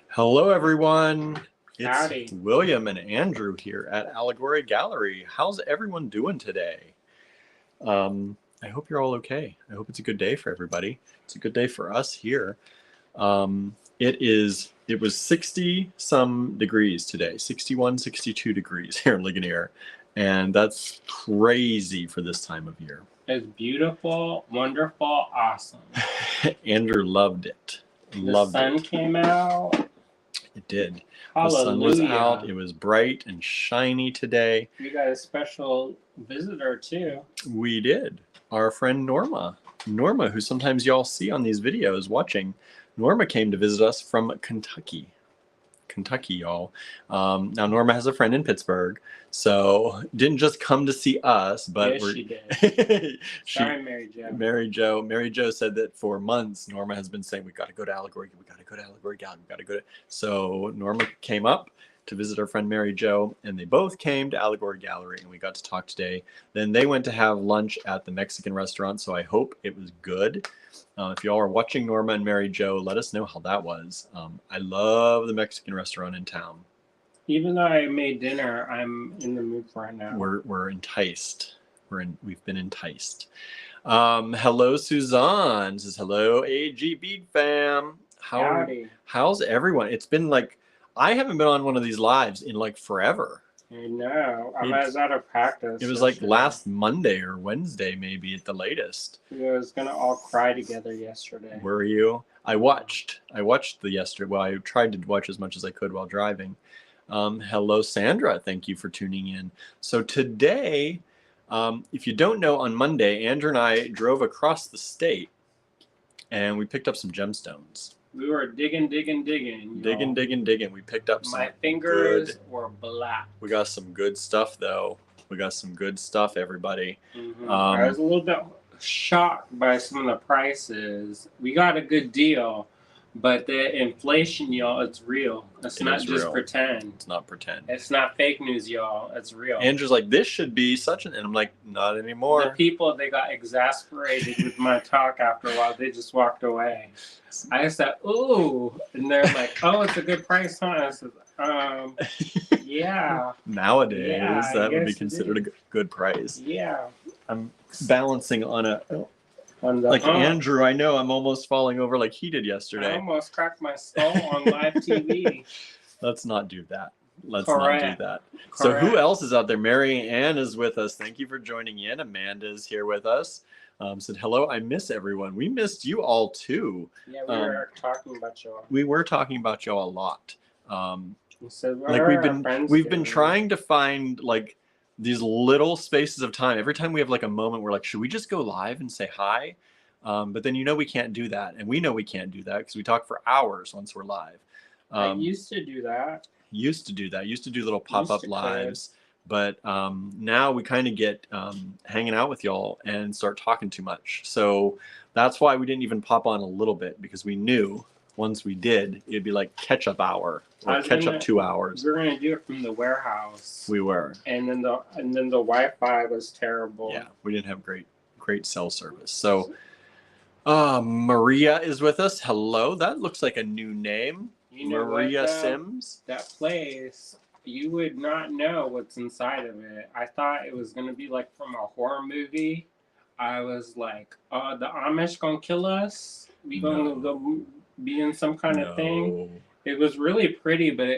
Hello, everyone. It's Howdy. William and Andrew here at Allegory Gallery. How's everyone doing today? I hope you're all okay. I hope it's a good day for everybody. It's a good day for us here. It was 60 some degrees today, 61, 62 degrees here in Ligonier. And that's crazy for this time of year. It's beautiful, wonderful, awesome. Andrew loved it. The sun came out. It did. Hallelujah. The sun was out. It was bright and shiny today. We got a special visitor too. We did. Our friend Norma. Norma, who sometimes y'all see on these videos watching. Norma came to visit us from Kentucky. Kentucky, y'all. Now, Norma has a friend in Pittsburgh, so didn't just come to see us, but yes, she did. Sorry, Mary Jo. Mary Jo said that for months, Norma has been saying, we got to go to Allegory. We got to go to Allegory Gallery. We got to go to. So Norma came up to visit our friend Mary Jo, and they both came to Allegory Gallery, and we got to talk today. Then they went to have lunch at the Mexican restaurant, so I hope it was good. If y'all are watching Norma and Mary Jo, let us know how that was. I love the Mexican restaurant in town. Even though I made dinner, I'm in the mood for it now. We're enticed. We've been enticed. Hello, Suzanne. Says hello, AG Bead fam. Howdy. How's everyone? It's been like I haven't been on one of these lives in like forever. I know. I was out of practice. It was like last Monday or Wednesday, maybe at the latest. We was gonna all cry together yesterday. Were you? I watched the yesterday. Well, I tried to watch as much as I could while driving. Hello, Sandra. Thank you for tuning in. So today, if you don't know, on Monday, Andrew and I drove across the state, and we picked up some gemstones. We were digging. Digging. We picked up some. My fingers were black. We got some good stuff, though. We got some good stuff, everybody. Mm-hmm. I was a little bit shocked by some of the prices. We got a good deal, but the inflation, y'all, it's real. It's not just real. Pretend. It's not pretend. It's not fake news, y'all. It's real. Andrew's like, this should be such an... And I'm like, not anymore. The people, they got exasperated with my talk after a while. They just walked away. I said, ooh. And they're like, oh, it's a good price, huh? I said, yeah. Nowadays, that would be considered a good price. Yeah. I'm balancing on Andrew, I know I'm almost falling over like he did yesterday. I almost cracked my skull on live TV. Let's not do that. Let's Correct. not do that. Correct. So who else is out there? Mary Ann is with us. Thank you for joining in. Amanda is here with us. Said, hello, I miss everyone. We missed you all too. Yeah, we were talking about y'all. We were talking about y'all a lot. So like we've been trying to find like these little spaces of time. Every time we have like a moment, we're like, should we just go live and say hi? But then we can't do that, and we know we can't do that because we talk for hours once we're live. I used to do that. Used to do little pop-up lives, but now we kind of get hanging out with y'all and start talking too much. So that's why we didn't even pop on a little bit, because we knew once we did, it'd be like catch-up hour or catch-up 2 hours. We were gonna do it from the warehouse. We were. And then the Wi-Fi was terrible. Yeah, we didn't have great cell service. So Maria is with us. Hello. That looks like a new name. You know Maria what, Sims. That place, you would not know what's inside of it. I thought it was gonna be like from a horror movie. I was like, the Amish gonna kill us? We gonna go be in some kind of thing? It was really pretty, but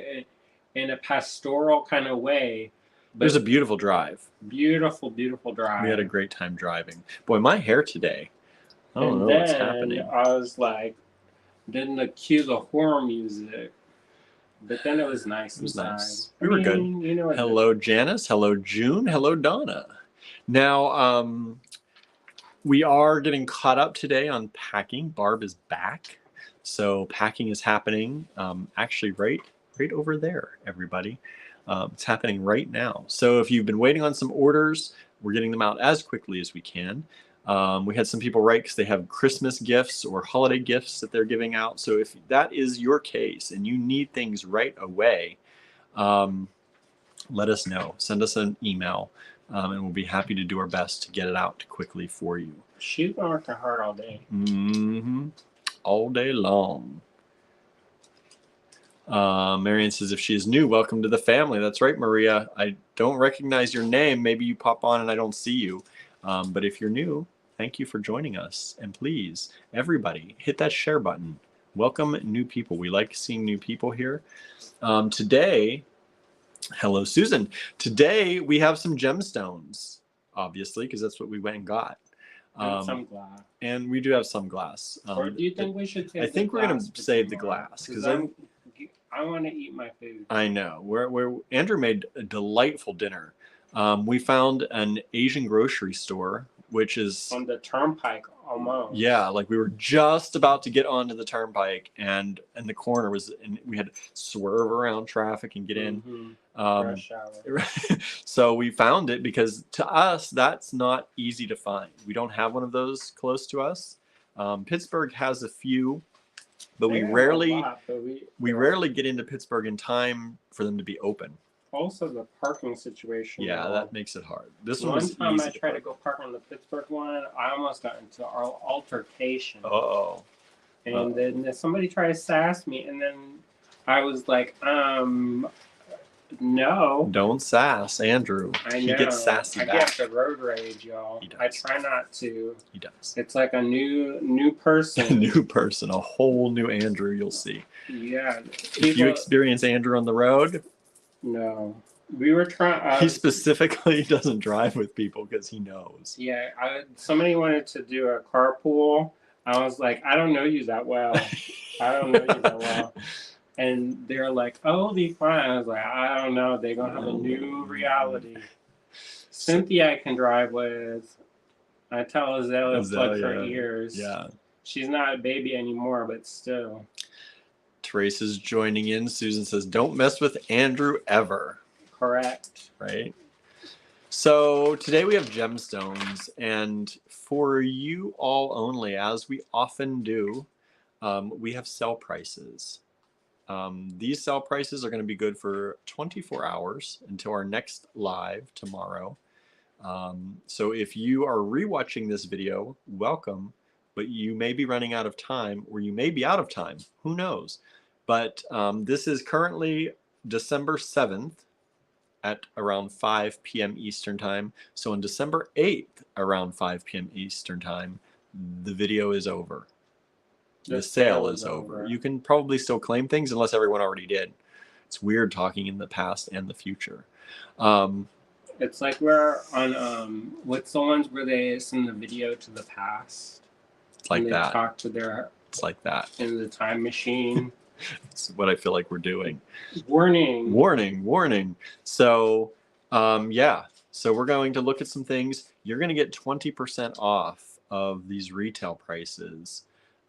in a pastoral kind of way. It was a beautiful drive. Beautiful drive. We had a great time driving. Boy, my hair today. I don't know what's happening. I was like, then the horror music. But then it was nice. It was inside. nice. We were good. You know, hello, Janice. Hello, June. Hello, Donna. Now, we are getting caught up today on packing. Barb is back. So packing is happening actually right over there, everybody. It's happening right now. So if you've been waiting on some orders, we're getting them out as quickly as we can. We had some people write because they have Christmas gifts or holiday gifts that they're giving out. So if that is your case and you need things right away, let us know. Send us an email, and we'll be happy to do our best to get it out quickly for you. She's been working hard all day. Mm-hmm. All day long. Marion says, if she is new, welcome to the family. That's right, Maria. I don't recognize your name. Maybe you pop on and I don't see you. But if you're new, thank you for joining us. And please, everybody, hit that share button. Welcome new people. We like seeing new people here. Today, hello, Susan. Today, we have some gemstones, obviously, because that's what we went and got. And some glass. And we do have some glass. Or do you think we should save I think we're going to save the glass. Because I want to eat my food. I know. Andrew made a delightful dinner. We found an Asian grocery store, which is on the turnpike almost. Yeah, like we were just about to get onto the turnpike, and the corner was, and we had to swerve around traffic and get in. Rush hour. So we found it because to us that's not easy to find. We don't have one of those close to us. Pittsburgh has a few. But we rarely get into Pittsburgh in time for them to be open. Also, the parking situation. Yeah, that makes it hard. This one was time I tried to go park on the Pittsburgh one, I almost got into an altercation. Uh-oh. And then somebody tried to sass me, and then I was like, no. Don't sass, Andrew. I know. He gets sassy back. I get the road rage, y'all. I try not to. He does. It's like a new person. A new person, a whole new Andrew you'll see. Yeah. If you experience Andrew on the road. No. We were trying. He specifically doesn't drive with people because he knows. Yeah. Somebody wanted to do a carpool. I was like, I don't know you that well. I don't know you that well. And they're like, oh, it'll be fine. I was like, I don't know. They're going to have a new reality. Cynthia I can drive with. I tell Azalea to plug her ears. Yeah. She's not a baby anymore, but still. Teresa's joining in. Susan says, don't mess with Andrew ever. Correct. Right? So today we have gemstones. And for you all only, as we often do, we have sale prices. These sale prices are going to be good for 24 hours until our next live tomorrow. So if you are rewatching this video, welcome, but you may be running out of time, or you may be out of time. Who knows? But this is currently December 7th at around 5 p.m. Eastern time. So on December 8th around 5 p.m. Eastern time, the video is over. The sale is over. You can probably still claim things unless everyone already did. It's weird talking in the past and the future. It's like we're on what's the ones where they send the video to the past. It's like that. Talk to their. It's like that. In the time machine. It's what I feel like we're doing. Warning. Warning. Warning. So, yeah. So we're going to look at some things. You're going to get 20% off of these retail prices.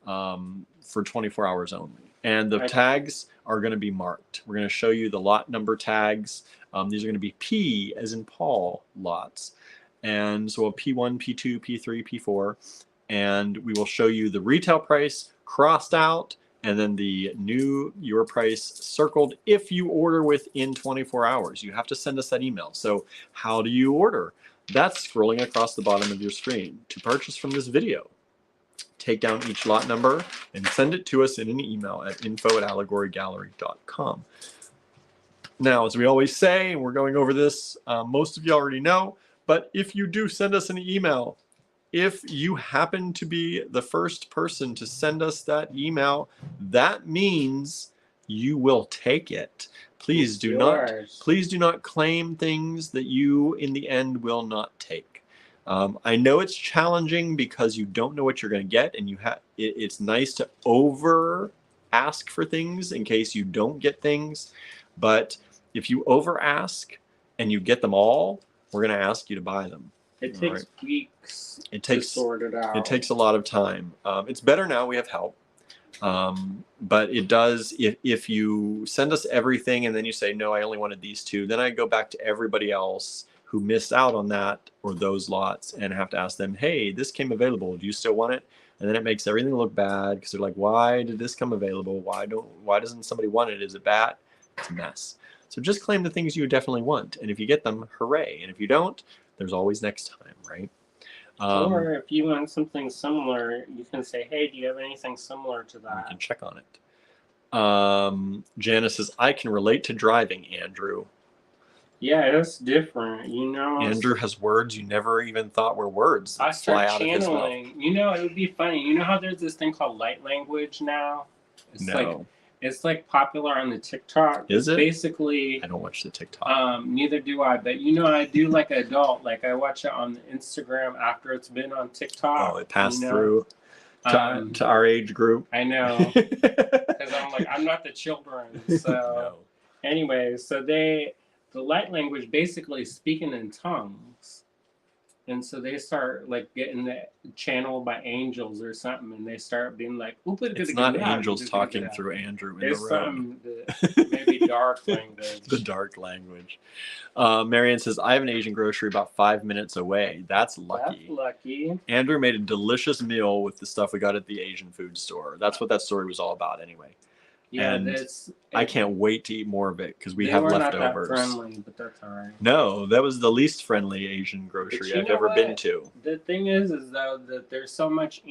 For 24 hours only. And the tags are going to be marked. We're going to show you the lot number tags. These are going to be P as in Paul lots. And so a P1, P2, P3, P4. And we will show you the retail price crossed out and then the new your price circled if you order within 24 hours. You have to send us that email. So how do you order? That's scrolling across the bottom of your screen. To purchase from this video, take down each lot number and send it to us in an email at info@allegorygallery.com. Now, as we always say, and we're going over this, most of you already know, but if you do send us an email, if you happen to be the first person to send us that email, that means you will take it. Please do not claim things that you in the end will not take. I know it's challenging because you don't know what you're going to get, and it's nice to over ask for things in case you don't get things. But if you over ask and you get them all, we're going to ask you to buy them. It takes weeks to sort it out. It takes a lot of time. It's better now we have help. But it does, if you send us everything and then you say, no, I only wanted these two, then I go back to everybody else who missed out on that or those lots and have to ask them, hey, this came available. Do you still want it? And then it makes everything look bad because they're like, why did this come available? Why doesn't somebody want it? Is it bad? It's a mess. So just claim the things you definitely want. And if you get them, hooray. And if you don't, there's always next time, right? Or if you want something similar, you can say, hey, do you have anything similar to that? We can check on it. Janice says, I can relate to driving, Andrew. Yeah, it's different. Andrew has words you never even thought were words that I fly start out of his mouth. channeling. It would be funny. How there's this thing called light language now? No. It's like popular on the TikTok. Is it? Basically, I don't watch the TikTok. Neither do I. But I do like adult. Like I watch it on Instagram after it's been on TikTok. Oh, it passed through to our age group. I know. Because I'm not the children. So No. anyway, the light language basically speaking in tongues. And so they start like getting channeled by angels or something, and they start being like, it's not angels talking through Andrew in There's the road. Something maybe dark language. The dark language. Marianne says, I have an Asian grocery about 5 minutes away. That's lucky. That's lucky. Andrew made a delicious meal with the stuff we got at the Asian food store. That's what that story was all about anyway. Yeah, and I can't wait to eat more of it because we have leftovers. Not that friendly, but that's all right. No, that was the least friendly Asian grocery I've ever been to. The thing is though that there's so much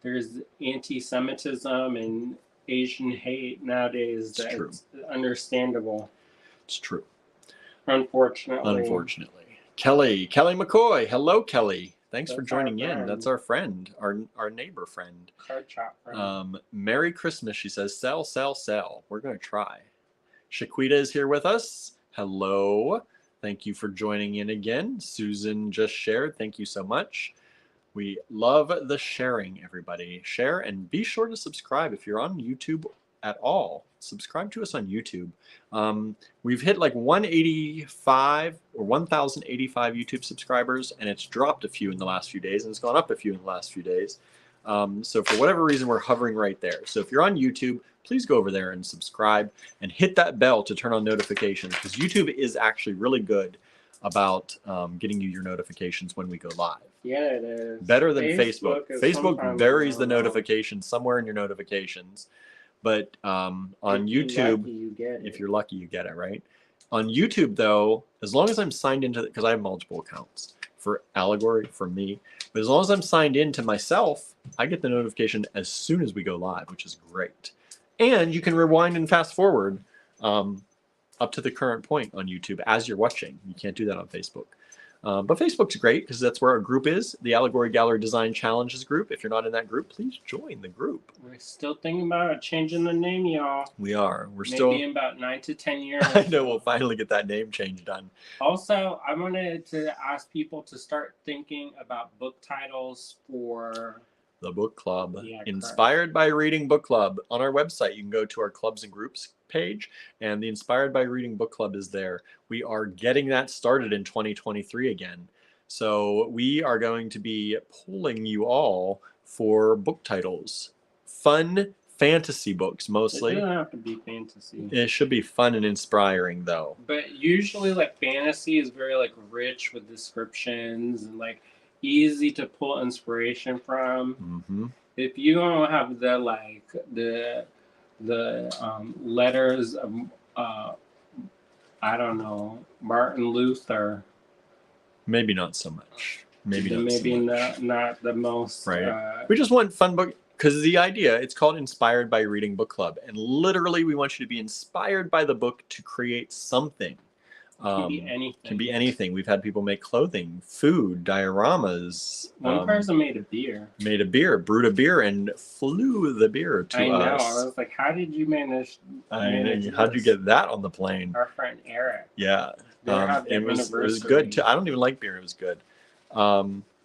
there's anti-Semitism and Asian hate nowadays. It's understandable. It's true. Unfortunately. Kelly McCoy. Hello, Kelly. Thanks for joining in. That's our friend, our neighbor friend. Card shop friend. Merry Christmas, she says. Sell, sell, sell. We're going to try. Shaquita is here with us. Hello. Thank you for joining in again. Susan just shared. Thank you so much. We love the sharing, everybody. Share and be sure to subscribe if you're on YouTube at all. Subscribe to us on YouTube. We've hit like 185 or 1,085 YouTube subscribers, and it's dropped a few in the last few days, and it's gone up a few in the last few days. So for whatever reason, we're hovering right there. So if you're on YouTube, please go over there and subscribe and hit that bell to turn on notifications, because YouTube is actually really good about getting you your notifications when we go live. Yeah, it is. Better than Facebook. Facebook buries the notifications somewhere in your notifications. But on YouTube, if you're lucky, you get it, right? On YouTube, though, as long as I'm signed into because I have multiple accounts for Allegory, for me. But as long as I'm signed in to myself, I get the notification as soon as we go live, which is great. And you can rewind and fast forward up to the current point on YouTube as you're watching. You can't do that on Facebook. But Facebook's great because that's where our group is, the Allegory Gallery Design Challenges group. If you're not in that group, please join the group. We're still thinking about changing the name, y'all. We are. Maybe in about 9 to 10 years. I know we'll finally get that name change done. Also, I wanted to ask people to start thinking about book titles for the book club. Yeah, Inspired by Reading Book Club. On our website, you can go to our clubs and groups page, and the Inspired by Reading Book Club is there. We are getting that started in 2023 again. So we are going to be polling you all for book titles. Fun fantasy books, mostly. It doesn't have to be fantasy. It should be fun and inspiring, though. But usually, like, fantasy is very, like, rich with descriptions and, like, easy to pull inspiration from. Mm-hmm. If you don't have the letters of I don't know, Martin Luther, maybe not so much. Maybe not the most right. We just want fun book because the idea, it's called Inspired by Reading Book Club, and literally we want you to be inspired by the book to create something. Can be anything. Can be anything. We've had people make clothing, food, dioramas. One person made a beer. Brewed a beer, and flew the beer to us. I know. I was like, how did you manage how'd you get that on the plane? Our friend Eric. Yeah. It was good too. I don't even like beer. It was good.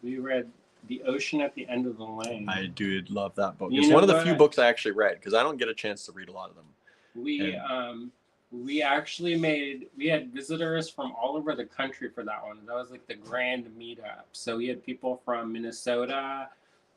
We read The Ocean at the End of the Lane. I do love that book. It's one of the few books I actually read because I don't get a chance to read a lot of them. We had visitors from all over the country for that one. That was like the grand meetup. So we had people from Minnesota,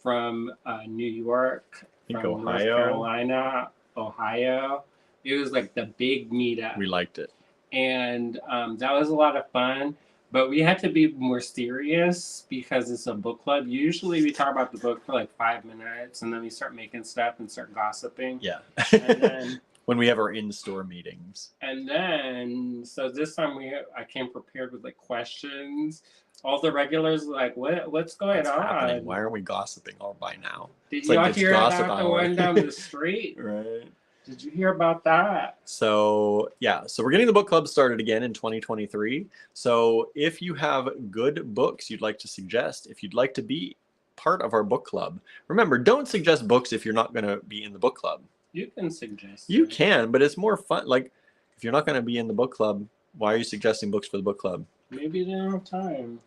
from New York, from North Carolina, Ohio. It was like the big meetup. We liked it. And that was a lot of fun. But we had to be more serious because it's a book club. Usually we talk about the book for like 5 minutes and then we start making stuff and start gossiping. Yeah. And then when we have our in-store meetings. And then, so this time I came prepared with like questions. All the regulars were like, what's going What's on? happening? Why aren't we gossiping all by now? Did It's y'all like it's hear gossip about the hour. one down the street? Right. Did you hear about that? So yeah, so we're getting the book club started again in 2023. So if you have good books you'd like to suggest, if you'd like to be part of our book club, remember, don't suggest books if you're not going to be in the book club. You can suggest. You it. can, but it's more fun. Like, if you're not going to be in the book club, why are you suggesting books for the book club? Maybe they don't have time.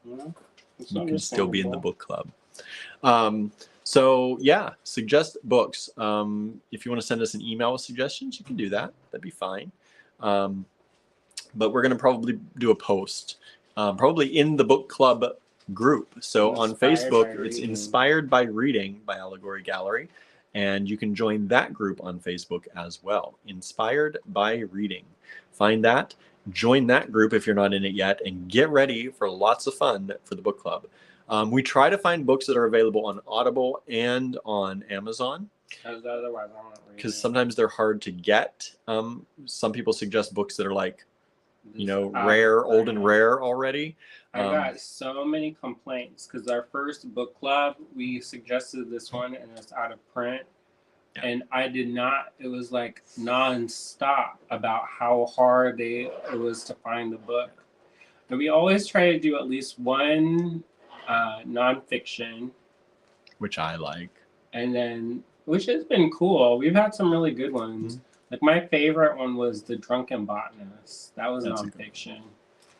You know? You can still be in the book club. So yeah, suggest books. If you want to send us an email with suggestions, you can do that. That'd be fine. But we're going to probably do a post, probably in the book club group. So on Facebook, it's Inspired by Reading by Allegory Gallery. And you can join that group on Facebook as well. Inspired by Reading. Find that, join that group if you're not in it yet, and get ready for lots of fun for the book club. We try to find books that are available on Audible and on Amazon. Because otherwise I'm not reading. Because sometimes they're hard to get. Some people suggest books that are like, rare, old and rare already. I got so many complaints because our first book club, we suggested this one and it's out of print. Yeah. And I did not, it was like nonstop about how hard it was to find the book. And we always try to do at least one nonfiction. Which I like. And then, which has been cool. We've had some really good ones. Mm-hmm. Like my favorite one was The Drunken Botanist. That was nonfiction.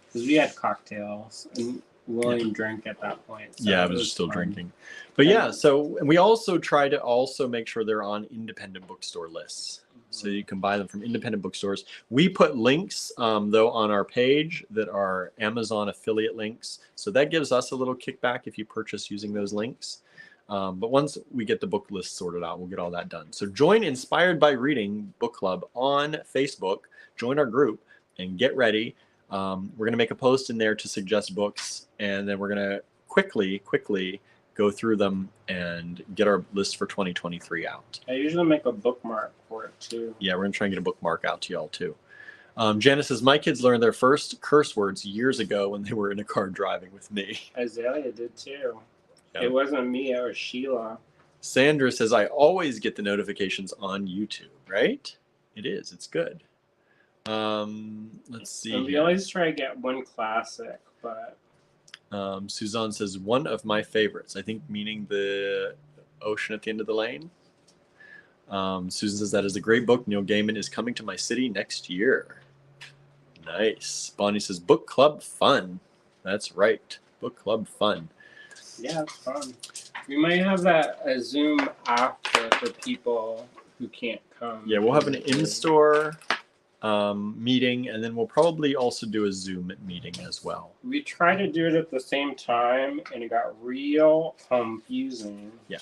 Because we had cocktails and William drank at that point. So I was still drinking. But yeah, so and we also try to also make sure they're on independent bookstore lists. Mm-hmm. So you can buy them from independent bookstores. We put links, though, on our page that are Amazon affiliate links. So that gives us a little kickback if you purchase using those links. But once we get the book list sorted out, we'll get all that done. So join Inspired by Reading Book Club on Facebook. Join our group and get ready. We're going to make a post in there to suggest books, and then we're going to quickly go through them and get our list for 2023 out. I usually make a bookmark for it too. Yeah, we're going to try and get a bookmark out to y'all too. Janice says, my kids learned their first curse words years ago when they were in a car driving with me. Azalea did too. Yep. It wasn't me, it was Sheila. Sandra says, I always get the notifications on YouTube, right? It is. It's good. Let's see. And we always try to get one classic, but Suzanne says, one of my favorites, I think meaning the ocean at the end of the lane. Susan says, that is a great book. Neil Gaiman is coming to my city next year. Nice. Bonnie says, book club fun. That's right. Book club fun. Yeah, it's fun. We might have a Zoom after for people who can't come. Yeah, we'll have an in-store meeting, and then we'll probably also do a Zoom meeting as well. We tried to do it at the same time, and it got real confusing. Yeah.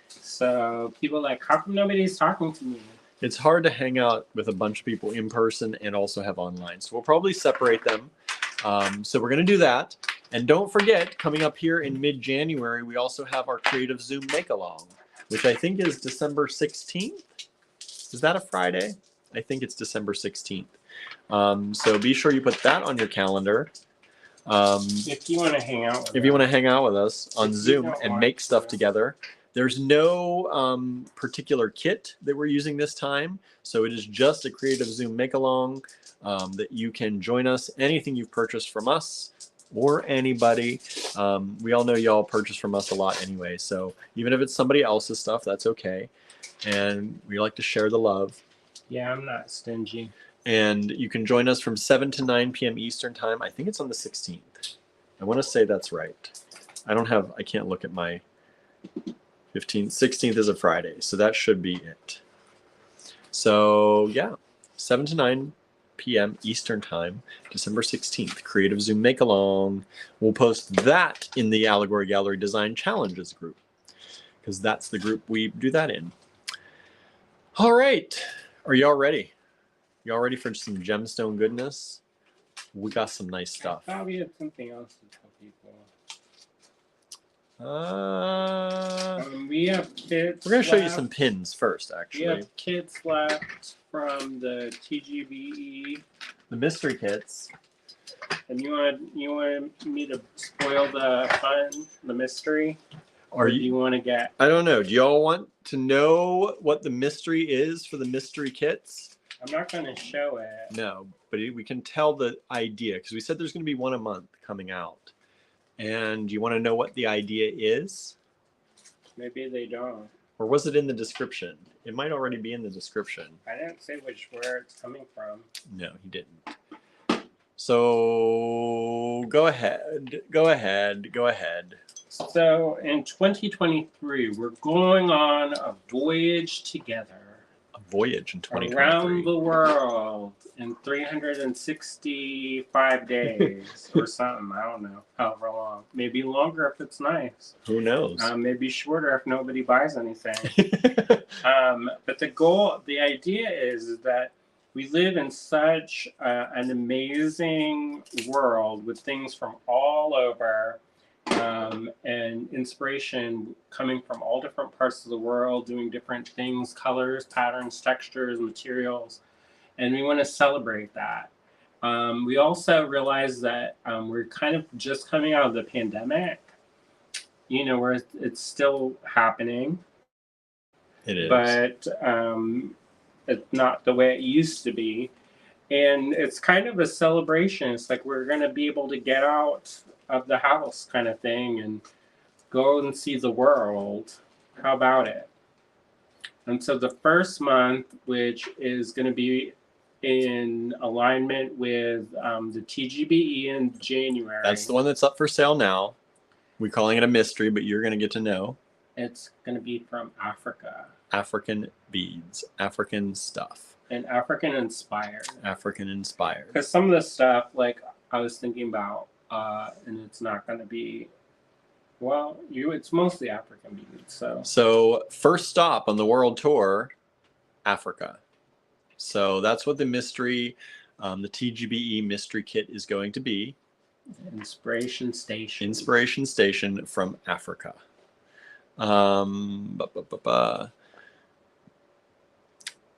So people are like, how come nobody's talking to me? It's hard to hang out with a bunch of people in person and also have online. So we'll probably separate them. So we're going to do that. And don't forget, coming up here in mid-January, we also have our Creative Zoom Make-Along, which I think is December 16th. Is that a Friday? I think it's December 16th. So be sure you put that on your calendar. If you want to hang out with us. If you want to hang out with us on Zoom and make stuff together. There's no particular kit that we're using this time. So it is just a Creative Zoom Make-Along that you can join us. Anything you've purchased from us or anybody. We all know y'all purchase from us a lot anyway. So even if it's somebody else's stuff, that's okay. And we like to share the love. Yeah, I'm not stingy. And you can join us from 7 to 9 p.m. Eastern time. I think it's on the 16th. I want to say that's right. I can't look at my 15th. 16th is a Friday. So that should be it. So yeah, 7 to 9 p.m. Eastern time, December 16th, Creative Zoom Make-Along. We'll post that in the Allegory Gallery Design Challenges group because that's the group we do that in. All right. Are y'all ready? Y'all ready for some gemstone goodness? We got some nice stuff. I thought we had something else to tell We have kits. We're going to show you some pins first, We actually. have kits left from the TGBE. The mystery kits. And you want me to spoil the fun, the mystery? Or do you want to get... I don't know. Do y'all want to know what the mystery is for the mystery kits? I'm not going to show it. No, but we can tell the idea, because we said there's going to be one a month coming out. And you want to know what the idea is? Maybe they don't. Or was it in the description? It might already be in the description. I didn't say where it's coming from. No, he didn't. So go ahead. Go ahead. Go ahead. So in 2023, we're going on a voyage together. A voyage in 2023. Around the world in 365 days or something. I don't know. However long. Maybe longer if it's nice. Who knows? Maybe shorter if nobody buys anything. But the idea is that we live in such an amazing world with things from all over. And inspiration coming from all different parts of the world, doing different things, colors, patterns, textures, materials, and we want to celebrate that. We also realize that we're kind of just coming out of the pandemic, where it's still happening. It is. But it's not the way it used to be. And it's kind of a celebration. It's like we're going to be able to get out of the house kind of thing and go and see the world. How about it? And so the first month, which is going to be in alignment with the TGBE in January. That's the one that's up for sale now. We're calling it a mystery, but you're going to get to know. It's going to be from Africa. African beads, African stuff. And African inspired. African inspired. Because some of the stuff, like I was thinking about, and it's not going to be, it's mostly African beads. So first stop on the world tour, Africa. So that's what the mystery, the TGBE mystery kit is going to be. Inspiration Station. Inspiration Station from Africa.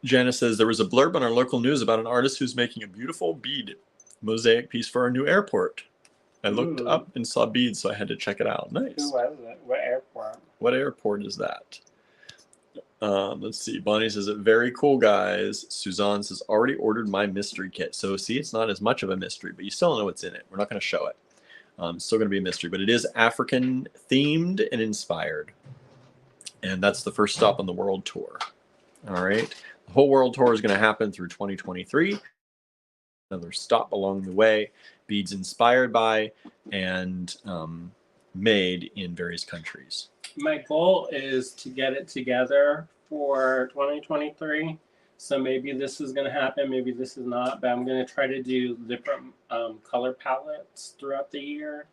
Janice says, there was a blurb on our local news about an artist who's making a beautiful bead mosaic piece for our new airport. I looked up and saw beads, so I had to check it out. Nice. Who was it? What airport? What airport is that? Let's see. Bonnie says, very cool, guys. Suzanne says, already ordered my mystery kit. So see, it's not as much of a mystery, but you still don't know what's in it. We're not going to show it. It's still going to be a mystery, but it is African themed and inspired. And that's the first stop on the world tour. All right. The whole world tour is going to happen through 2023. Another stop along the way. Beads inspired by and made in various countries. My goal is to get it together for 2023. So maybe this is going to happen, maybe this is not, but I'm going to try to do different color palettes throughout the year.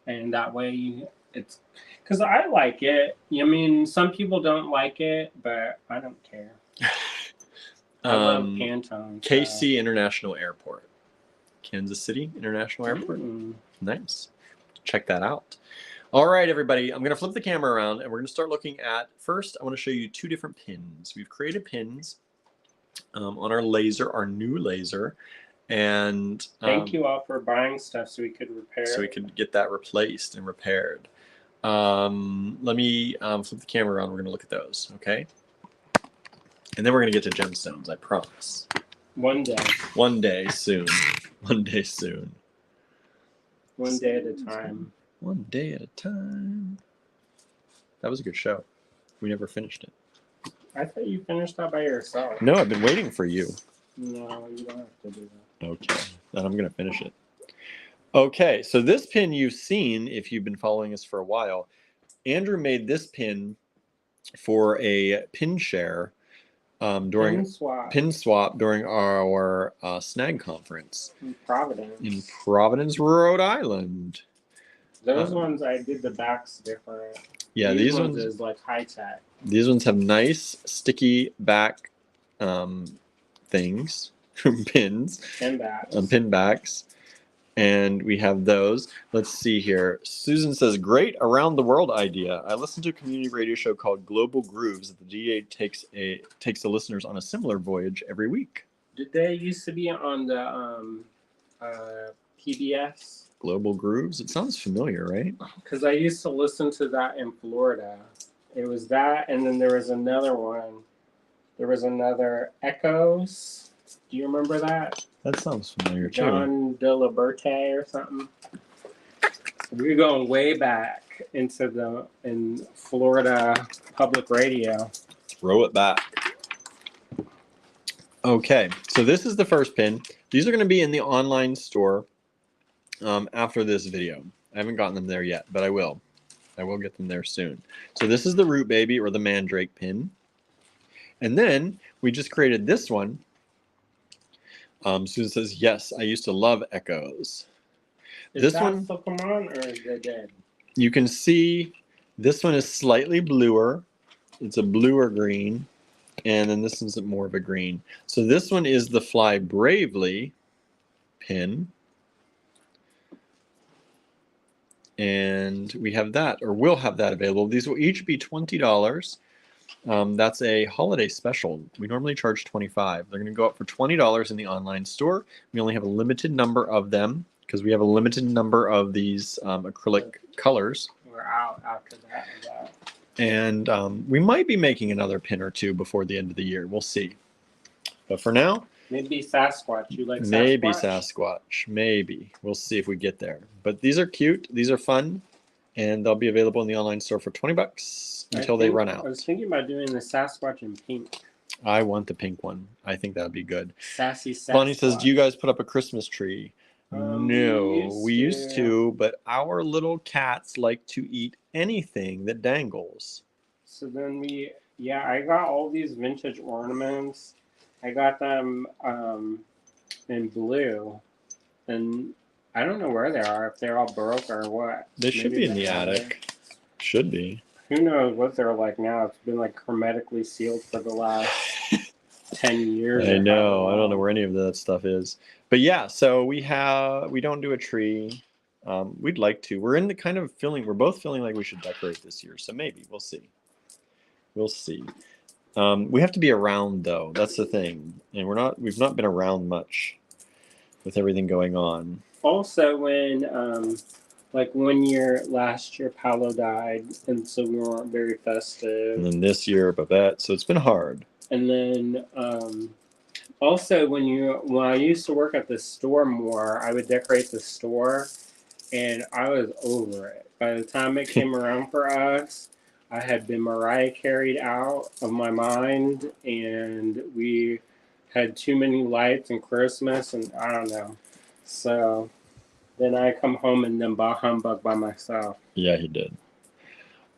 And that way it's, because I like it. I mean, some people don't like it, but I don't care. I love Pantone. KC International Airport. Kansas City International Airport. Nice. Check that out. All right, everybody. I'm going to flip the camera around and we're going to start looking at, first, I want to show you two different pins. We've created pins on our laser, our new laser. And thank you all for buying stuff so we could repair. So we could get that replaced and repaired. Let me flip the camera around. We're going to look at those. Okay. And then we're going to get to gemstones, I promise. One day. One day soon. One day soon. One day at a time. One day at a time. That was a good show. We never finished it. I thought you finished that by yourself. No, I've been waiting for you. No, you don't have to do that. Okay, then I'm going to finish it. Okay, so this pin you've seen if you've been following us for a while. Andrew made this pin for a pin share during pin swap during our snag conference in Providence. In Providence, Rhode Island. Those ones I did the backs different. Yeah, these ones is like high tech. These ones have nice sticky back things, pins, pin backs. Pin backs. And we have those. Let's see here. Susan says, great around the world idea. I listened to a community radio show called Global Grooves that the DA takes the listeners on a similar voyage every week. Did they used to be on the PBS? Global Grooves? It sounds familiar, right? Because I used to listen to that in Florida. It was that, and then there was another one. There was another Echoes. Do you remember that? That sounds familiar too. John De La Berte or something. We're going way back into in Florida public radio. Throw it back. Okay, so this is the first pin. These are going to be in the online store after this video. I haven't gotten them there yet, but I will. I will get them there soon. So this is the Root Baby or the Mandrake pin. And then we just created this one. Susan says, yes, I used to love Echoes. Is that Pokemon or is it dead? You can see this one is slightly bluer. It's a bluer green. And then this one's more of a green. So this one is the Fly Bravely pin. And we have that, or will have that available. These will each be $20. That's a holiday special. We normally charge $25. They're going to go up for $20 in the online store. We only have a limited number of them because we have a limited number of these acrylic colors. We're out after that. And we might be making another pin or two before the end of the year. We'll see. But for now, maybe Sasquatch. You like Sasquatch? Maybe Sasquatch. Maybe. We'll see if we get there. But these are cute. These are fun. And they'll be available in the online store for $20 until they run out. I was thinking about doing the Sasquatch in pink. I want the pink one. I think that would be good. Sassy Sasquatch. Bonnie says, do you guys put up a Christmas tree? No, we used to, but our little cats like to eat anything that dangles. So then I got all these vintage ornaments. I got them in blue. And I don't know where they are, if they're all broke or what. They should be in the attic. Should be. Who knows what they're like now. It's been like hermetically sealed for the last 10 years. I know. I don't know where any of that stuff is. But yeah, so we don't do a tree. We'd like to. We're in the kind of we're both feeling like we should decorate this year. So maybe we'll see. We'll see. We have to be around though. That's the thing. And we've not been around much with everything going on. Also, when last year Paolo died, and so we weren't very festive. And then this year Babette, so it's been hard. And then also when I used to work at the store more, I would decorate the store, and I was over it. By the time it came around for us, I had been Mariah carried out of my mind, and we had too many lights and Christmas, and I don't know. So then I come home and then bah humbug by myself. Yeah, he did.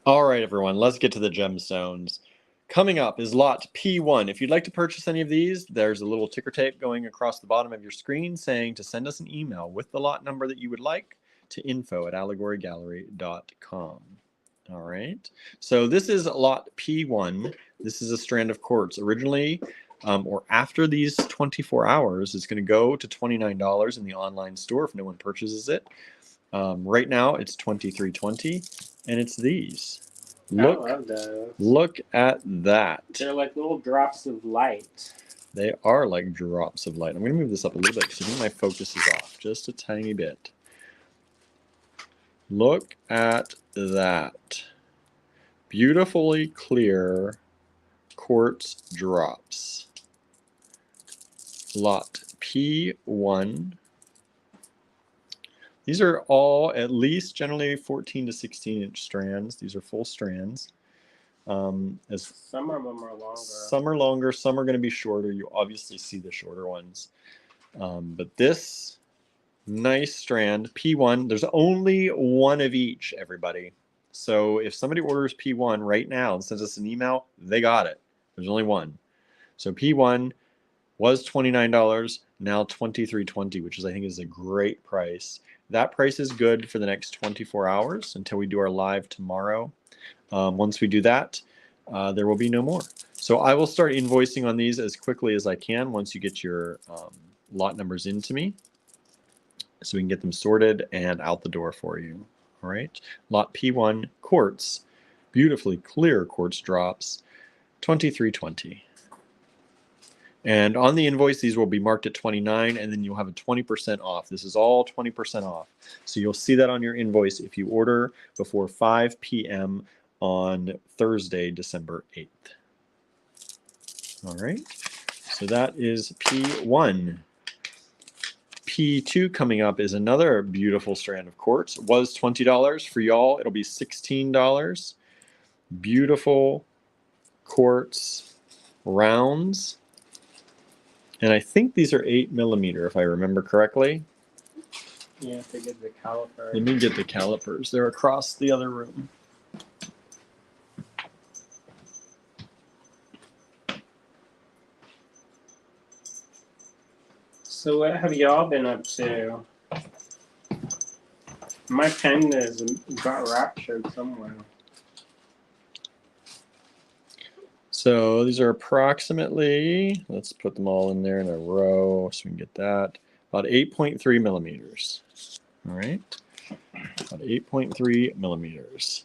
All right, everyone, let's get to the gemstones. Coming up is lot P1. If you'd like to purchase any of these, there's a little ticker tape going across the bottom of your screen saying to send us an email with the lot number that you would like to info@allegorygallery.com. All right. So this is lot P1. This is a strand of quartz. Originally, or after these 24 hours, it's going to go to $29 in the online store if no one purchases it. Right now, it's $23.20, and it's these. I love those. Look at that. They're like little drops of light. They are like drops of light. I'm going to move this up a little bit because I think my focus is off just a tiny bit. Look at that. Beautifully clear quartz drops. Lot P1. These are all at least generally 14 to 16 inch strands. These are full strands. Some of them are longer. Some are longer. Some are going to be shorter. You obviously see the shorter ones. But this nice strand, P1, there's only one of each, everybody. So if somebody orders P1 right now and sends us an email, they got it. There's only one. So P1 was $29, now $23.20, which is I think is a great price. That price is good for the next 24 hours until we do our live tomorrow. Once we do that, there will be no more. So I will start invoicing on these as quickly as I can once you get your lot numbers into me. so we can get them sorted and out the door for you. All right. Lot P1 quartz, beautifully clear quartz drops, $23.20. And on the invoice, these will be marked at $29, and then you'll have a 20% off. This is all 20% off. So you'll see that on your invoice if you order before 5 p.m. on Thursday, December 8th. All right. So that is P1. P2 coming up is another beautiful strand of quartz. It was $20 for y'all. It'll be $16. Beautiful quartz rounds. And I think these are 8mm, if I remember correctly. You have to get the caliper. Let me get the calipers. They're across the other room. So what have y'all been up to? My pen has got raptured somewhere. So these are approximately, let's put them all in there in a row so we can get that, about 8.3mm. All right, about 8.3mm.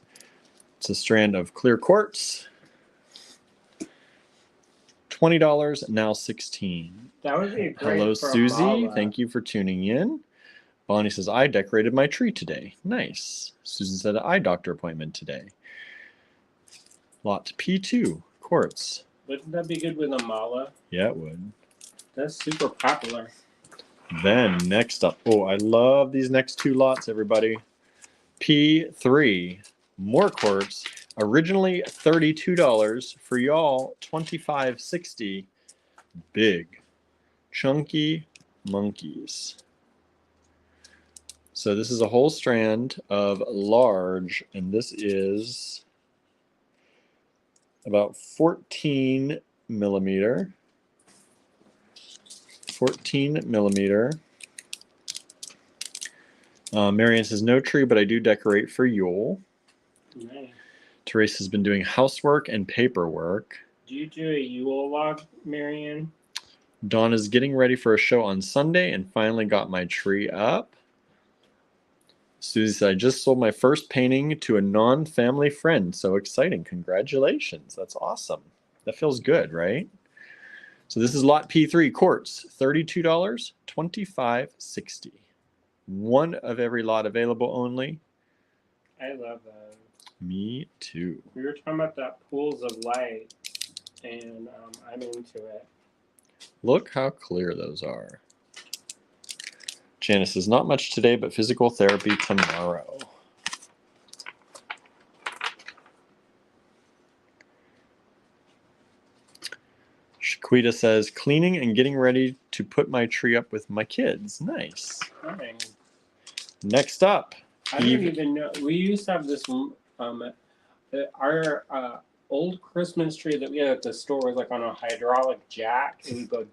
It's a strand of clear quartz. $20, now $16. That would be great. Hello, for Susie. Mala. Thank you for tuning in. Bonnie says, I decorated my tree today. Nice. Susan said, eye doctor appointment today. Lot P2, quartz. Wouldn't that be good with a mala? Yeah, it would. That's super popular. Then next up, oh, I love these next two lots, everybody. P3, more quartz. Originally $32 for y'all, $25.60. Big, chunky monkeys. So this is a whole strand of large, and this is about 14mm. 14mm. Marianne says, no tree, but I do decorate for Yule. Nice. Therese has been doing housework and paperwork. Do you do a Yule log, Marianne? Dawn is getting ready for a show on Sunday and finally got my tree up. Susie said, I just sold my first painting to a non-family friend. So exciting. Congratulations. That's awesome. That feels good, right? So this is lot P3, quartz, $32, $25.60. One of every lot available only. I love that. Me too. We were talking about that pools of light, and I'm into it. Look how clear those are. Janice says, not much today, but physical therapy tomorrow. Shaquita says, cleaning and getting ready to put my tree up with my kids. Nice. Nice. Next up. I don't even know. We used to have this, our old Christmas tree that we had at the store was like on a hydraulic jack. It would go,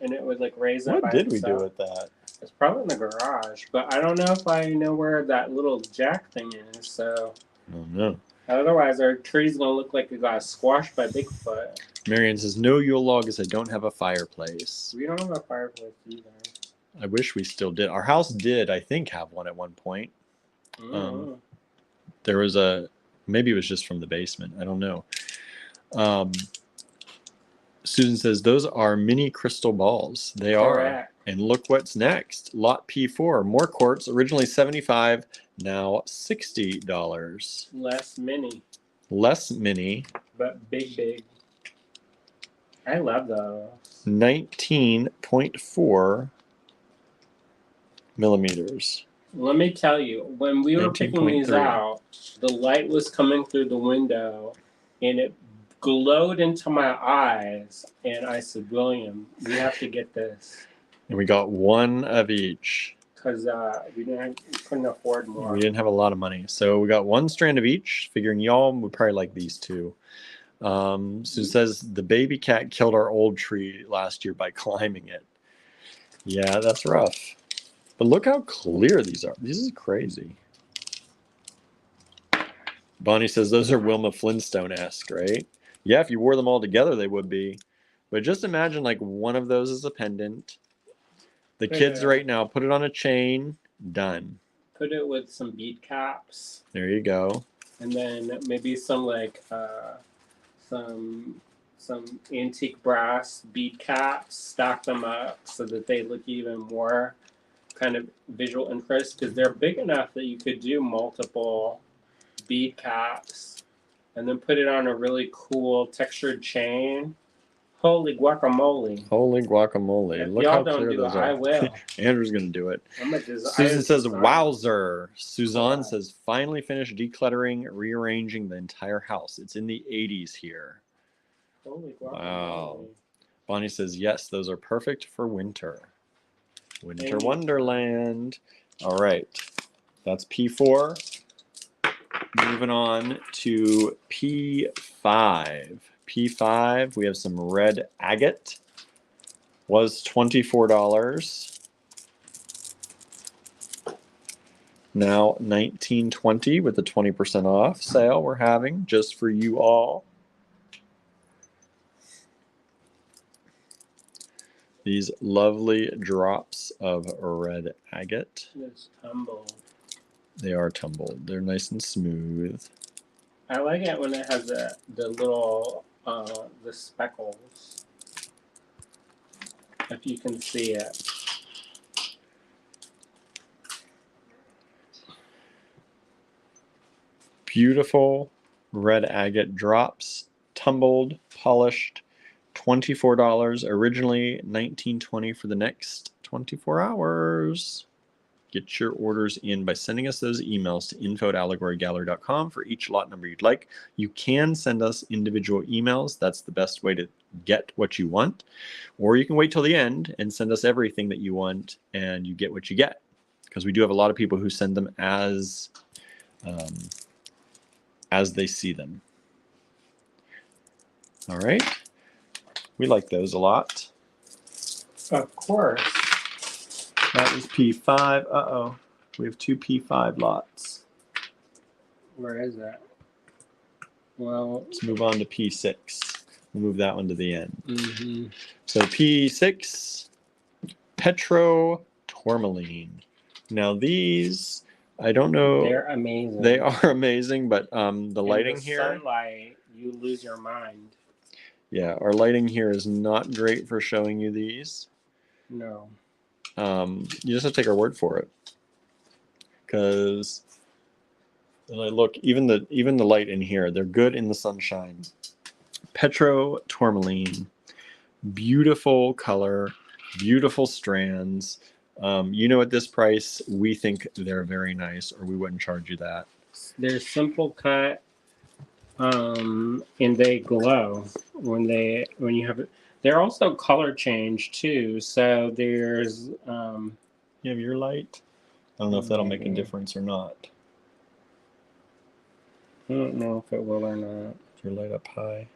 and it would like raise up. What did we do with that? It's probably in the garage, but I don't know if I know where that little jack thing is. So, Oh no. Otherwise, our tree's gonna look like it got squashed by Bigfoot. Marianne says, no Yule log as I don't have a fireplace. We don't have a fireplace either. I wish we still did. Our house did, I think, have one at one point. There was maybe it was just from the basement. I don't know. Susan says, those are mini crystal balls. They Correct. are. And look what's next. Lot P4, more quartz, originally $75, now $60. Less mini. Less mini. But big. I love those. 19.4 millimeters. Let me tell you, when we were picking these 19.3. out, the light was coming through the window, and it glowed into my eyes. And I said, William, we have to get this. And we got one of each. Because we couldn't afford more. We didn't have a lot of money. So we got one strand of each, figuring y'all would probably like these two. Susan says, the baby cat killed our old tree last year by climbing it. Yeah, that's rough. But look how clear these are. This is crazy. Bonnie says, those are Wilma Flintstone-esque, right? Yeah, if you wore them all together, they would be. But just imagine like one of those as a pendant. The kids right now, put it on a chain. Done. Put it with some bead caps. There you go. And then maybe some like some antique brass bead caps. Stack them up so that they look even more kind of visual interest, because they're big enough that you could do multiple bead caps and then put it on a really cool textured chain. Holy guacamole. Holy guacamole. If Look y'all how don't clear do those it, I are. will. Andrew's going to do it. Susan Says, design. wowzer. Suzanne Wow. says, finally finished decluttering, rearranging the entire house. It's in the 80s here. Holy guacamole. Wow. Bonnie says, yes, those are perfect for winter. Winter Thank you. Wonderland. All right. That's P4. Moving on to P5. P5, we have some red agate. Was $24. Now $19.20 with the 20% off sale we're having just for you all. These lovely drops of red agate. It's tumbled. They are tumbled. They're nice and smooth. I like it when it has the little the speckles. If you can see it. Beautiful red agate drops, tumbled, polished, $24. Originally $19.20 for the next 24 hours. Get your orders in by sending us those emails to info@allegorygallery.com for each lot number you'd like. You can send us individual emails. That's the best way to get what you want. Or you can wait till the end and send us everything that you want and you get what you get. Because we do have a lot of people who send them as they see them. All right. We like those a lot. Of course. That was P5. Uh-oh. We have two P5 lots. Where is that? Well, let's move on to P6. We'll move that one to the end. Mm-hmm. So P6, Petro Tourmaline. Now these, I don't know. They're amazing. They are amazing, but the lighting the here. Sunlight, you lose your mind. Yeah, our lighting here is not great for showing you these. No. You just have to take our word for it, because look, even the light in here, they're good in the sunshine. Petro Tourmaline, beautiful color, beautiful strands. At this price, we think they're very nice, or we wouldn't charge you that. They're simple cut, and they glow when you have it. They're also color change too. So there's You have your light. I don't know if that'll make a difference or not. I don't know if it will or not. Is your light up high?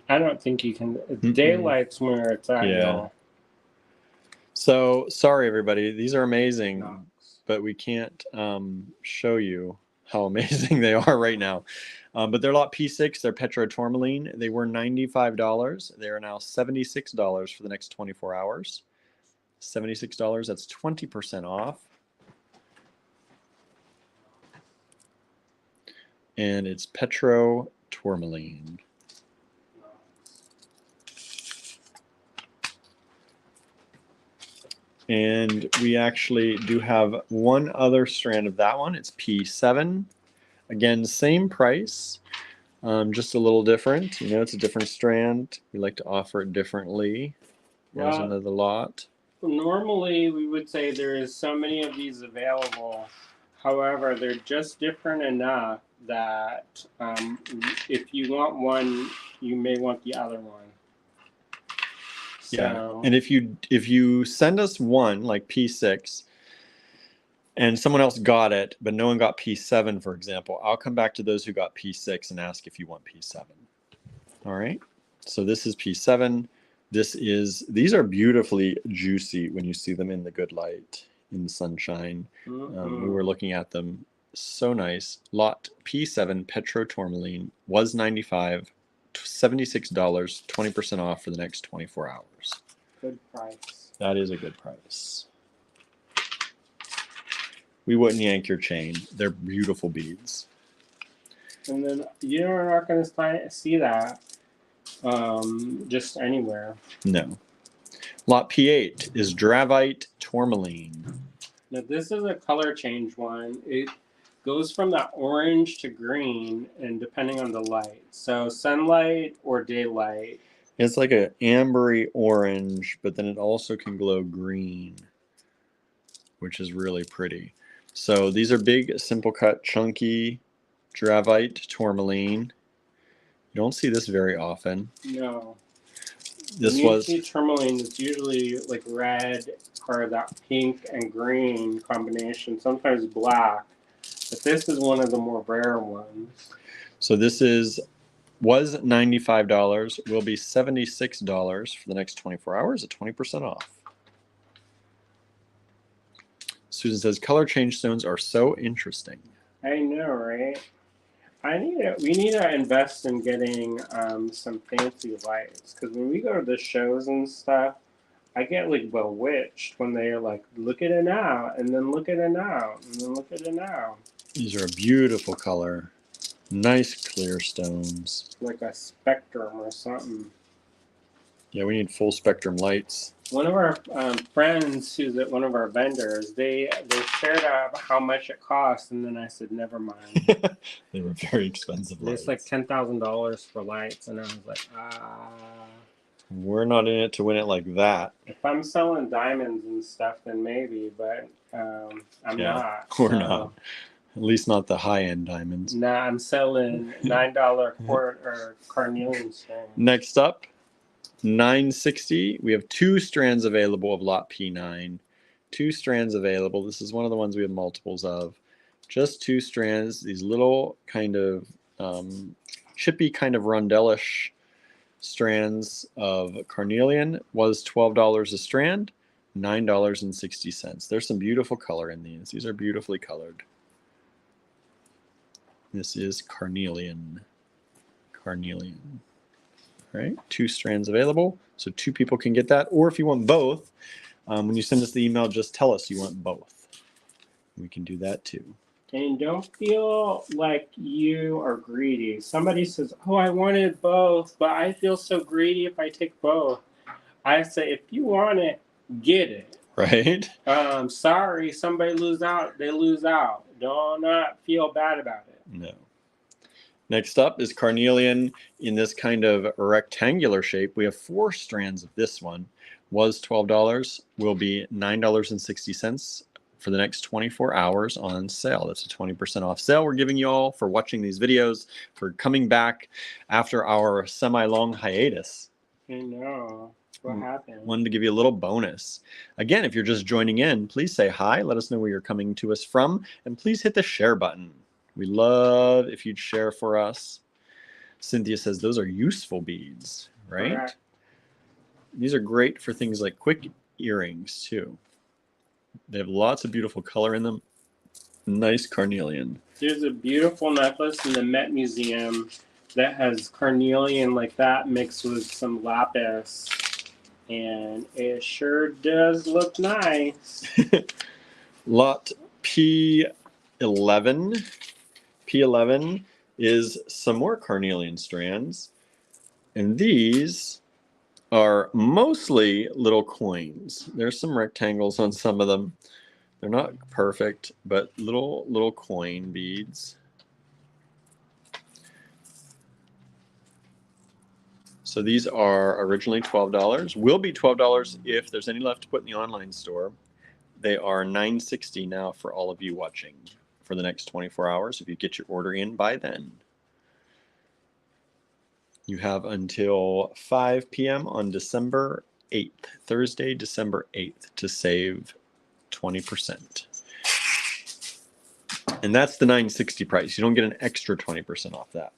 I don't think you can. Daylight's where it's at. Yeah. Y'all. So sorry, everybody. These are amazing, but we can't show you how amazing they are right now. But they're lot P6. They're Petro Tourmaline. They were $95. They are now $76 for the next 24 hours. $76. That's 20% off. And it's Petro Tourmaline. And we actually do have one other strand of that one. It's P7. Again, same price, just a little different. It's a different strand. We like to offer it differently. There's another lot. Normally, we would say there is so many of these available. However, they're just different enough that if you want one, you may want the other one. Yeah, So, and if you send us one like P6 and someone else got it, but no one got P7, for example, I'll come back to those who got P6 and ask if you want P7. All right, so this is P7. These are beautifully juicy when you see them in the good light, in the sunshine. We were looking at them, so nice. Lot P7 Petro Tourmaline was $95, $76, 20% off for the next 24 hours. Good price. That is a good price. We wouldn't yank your chain. They're beautiful beads. And then you're not going to see that just anywhere. No. Lot P8 is Dravite Tourmaline. Now this is a color change one. It goes from that orange to green, and depending on the light. So sunlight or daylight. It's like an ambery orange, but then it also can glow green, which is really pretty. So these are big, simple cut, chunky Dravite Tourmaline. You don't see this very often. No. This when you was see tourmaline, it's usually like red or that pink and green combination, sometimes black. But this is one of the more rare ones. so this was $95, will be $76 for the next 24 hours at 20% off. Susan says color change stones are so interesting. I know, right? We need to invest in getting some fancy lights, because when we go to the shows and stuff, I get like bewitched when they're like, look at it now, and then look at it now, and then look at it now. These are a beautiful color. Nice clear stones. Like a spectrum or something. Yeah, we need full spectrum lights. One of our friends who's at one of our vendors, they shared out how much it cost, and then I said, never mind. They were very expensive lights. It's like $10,000 for lights, and I was like, We're not in it to win it like that. If I'm selling diamonds and stuff, then maybe, but I'm not. We're not. At least not the high-end diamonds. Nah, I'm selling $9 quart or carnelian stones. Next up, $9.60. We have 2 strands available of lot P9. 2 strands available. This is one of the ones we have multiples of. Just 2 strands. These little kind of chippy, kind of rondellish strands of carnelian was $12 a strand, $9.60. There's some beautiful color in these. These are beautifully colored. This is carnelian. Carnelian. All right, 2 strands available, so 2 people can get that. Or if you want both, when you send us the email, just tell us you want both. We can do that too. And don't feel like you are greedy. Somebody says, oh, I wanted both, but I feel so greedy if I take both. I say, if you want it, get it. Right? Sorry, somebody lose out, they lose out. Do not feel bad about it. No. Next up is carnelian in this kind of rectangular shape. We have 4 strands of this one. Was $12, will be $9.60 for the next 24 hours on sale. That's a 20% off sale we're giving you all for watching these videos, for coming back after our semi-long hiatus. I know. What happened? Wanted to give you a little bonus. Again, if you're just joining in, please say hi. Let us know where you're coming to us from. And please hit the share button. We love if you'd share for us. Cynthia says those are useful beads, right? Correct. These are great for things like quick earrings too. They have lots of beautiful color in them. Nice carnelian. There's a beautiful necklace in the Met Museum that has carnelian like that mixed with some lapis. And it sure does look nice. Lot P11. P11 is some more carnelian strands. And these are mostly little coins. There's some rectangles on some of them. They're not perfect, but little coin beads. So these are originally $12. Will be $12 if there's any left to put in the online store. They are $9.60 now for all of you watching for the next 24 hours if you get your order in by then. You have until 5 p.m. on December 8th, Thursday, December 8th, to save 20%. And that's the $9.60 price. You don't get an extra 20% off that.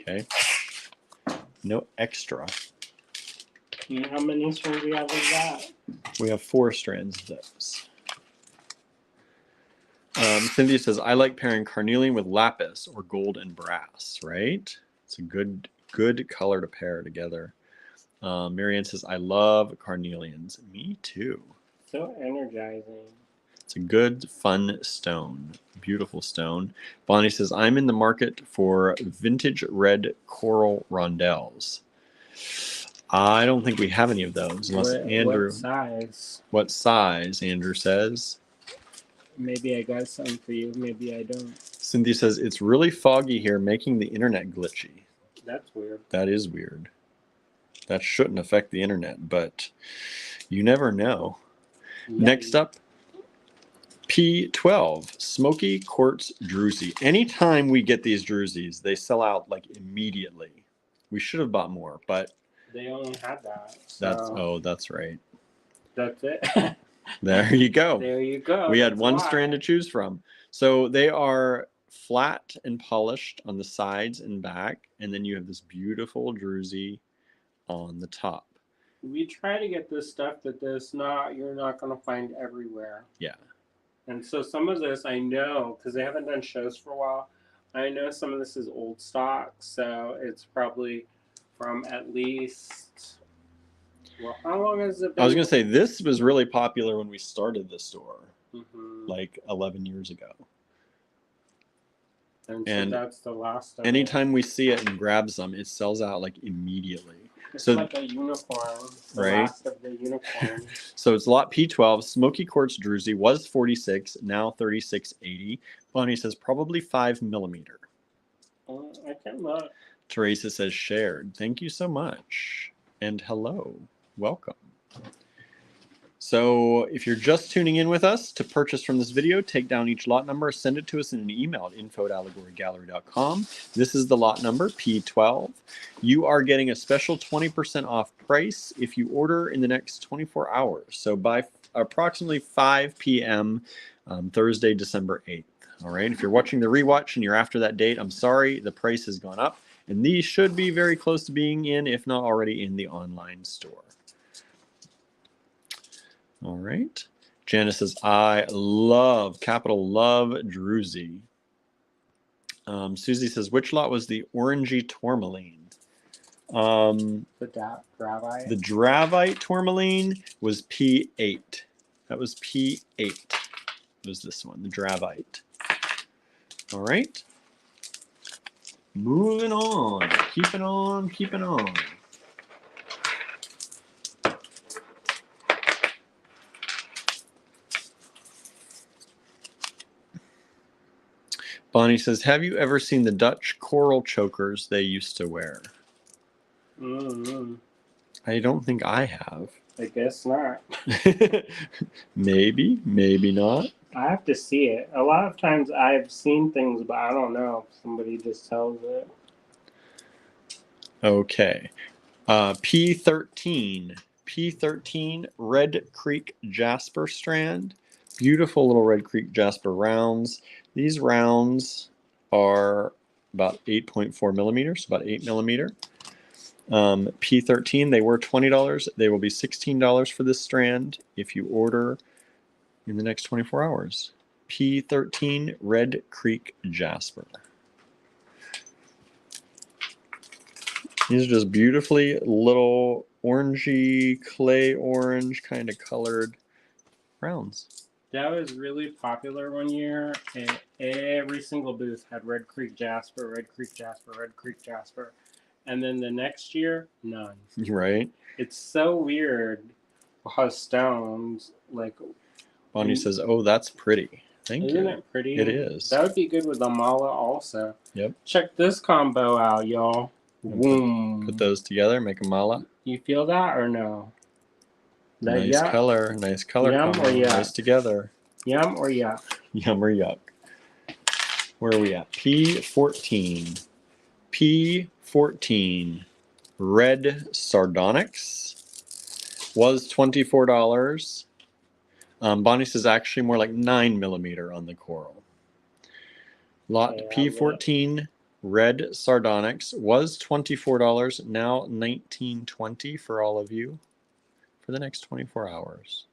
Okay? No extra. And how many strands do you have of that? We have 4 strands of those. Cynthia says, I like pairing carnelian with lapis or gold and brass, right? It's a good good color to pair together. Marianne says, I love carnelians. Me too. So energizing. It's a good, fun stone. Beautiful stone. Bonnie says, I'm in the market for vintage red coral rondelles. I don't think we have any of those, unless Andrew. What size? What size? Andrew says. Maybe I got some for you. Maybe I don't. Cynthia says, it's really foggy here, making the internet glitchy. That's weird. That is weird. That shouldn't affect the internet, but you never know. Yeah. Next up, P12, Smoky Quartz Druzy. Anytime we get these Druzys, they sell out like immediately. We should have bought more, but they only had that. So that's right. That's it. There you go. There you go. We had one strand to choose from. So they are flat and polished on the sides and back, and then you have this beautiful druzy on the top. We try to get this stuff that you're not going to find everywhere. Yeah. And so some of this I know, because they haven't done shows for a while, I know some of this is old stock, so it's probably from at least, well, how long has it been? I was going to say, this was really popular when we started the store, like 11 years ago. And so that's the last of anytime we see it and grab some, it sells out like immediately. It's like a unicorn, right? Last of the unicorn. So it's lot P12. Smoky Quartz Druzy was 46, now 36.80. Bonnie says probably 5 millimeter. I cannot. Teresa says shared. Thank you so much. And hello. Welcome. So if you're just tuning in with us, to purchase from this video, take down each lot number, send it to us in an email at info@allegorygallery.com. This is the lot number, P12. You are getting a special 20% off price if you order in the next 24 hours. So by approximately 5 p.m. Thursday, December 8th. All right, if you're watching the rewatch and you're after that date, I'm sorry, the price has gone up. And these should be very close to being in, if not already in the online store. All right. Janice says, I love, capital love, Druzy. Susie says, which lot was the orangey tourmaline? The dravite? The dravite tourmaline was P8. That was P8. It was this one, the dravite. All right. Moving on. Keeping on, keeping on. Bonnie says, have you ever seen the Dutch coral chokers they used to wear? I don't think I have. I guess not. Maybe, maybe not. I have to see it. A lot of times I've seen things, but I don't know if somebody just tells it. Okay. P13. P13 Red Creek Jasper strand. Beautiful little Red Creek Jasper rounds. These rounds are about 8.4 millimeters, about 8 millimeter. P13, they were $20. They will be $16 for this strand if you order in the next 24 hours. P13 Red Creek Jasper. These are just beautifully little orangey, clay orange kind of colored rounds. That was really popular one year, and every single booth had Red Creek Jasper, Red Creek Jasper, Red Creek Jasper. And then the next year, none. Right? It's so weird how stones, like... Bonnie says, oh, that's pretty. Thank you. Isn't it pretty? It is. That would be good with a mala also. Yep. Check this combo out, y'all. Boom. Put those together, make a mala. You feel that or no? That nice color Yum combo. or yuck? Nice together. Yum or yuck? Yum or yuck. Where are we at? P14. P14. Red Sardonyx was $24. Bonnie says actually more like 9 millimeter on the coral. Lot P14 Red Sardonyx was $24, now $19.20 for all of you for the next 24 hours.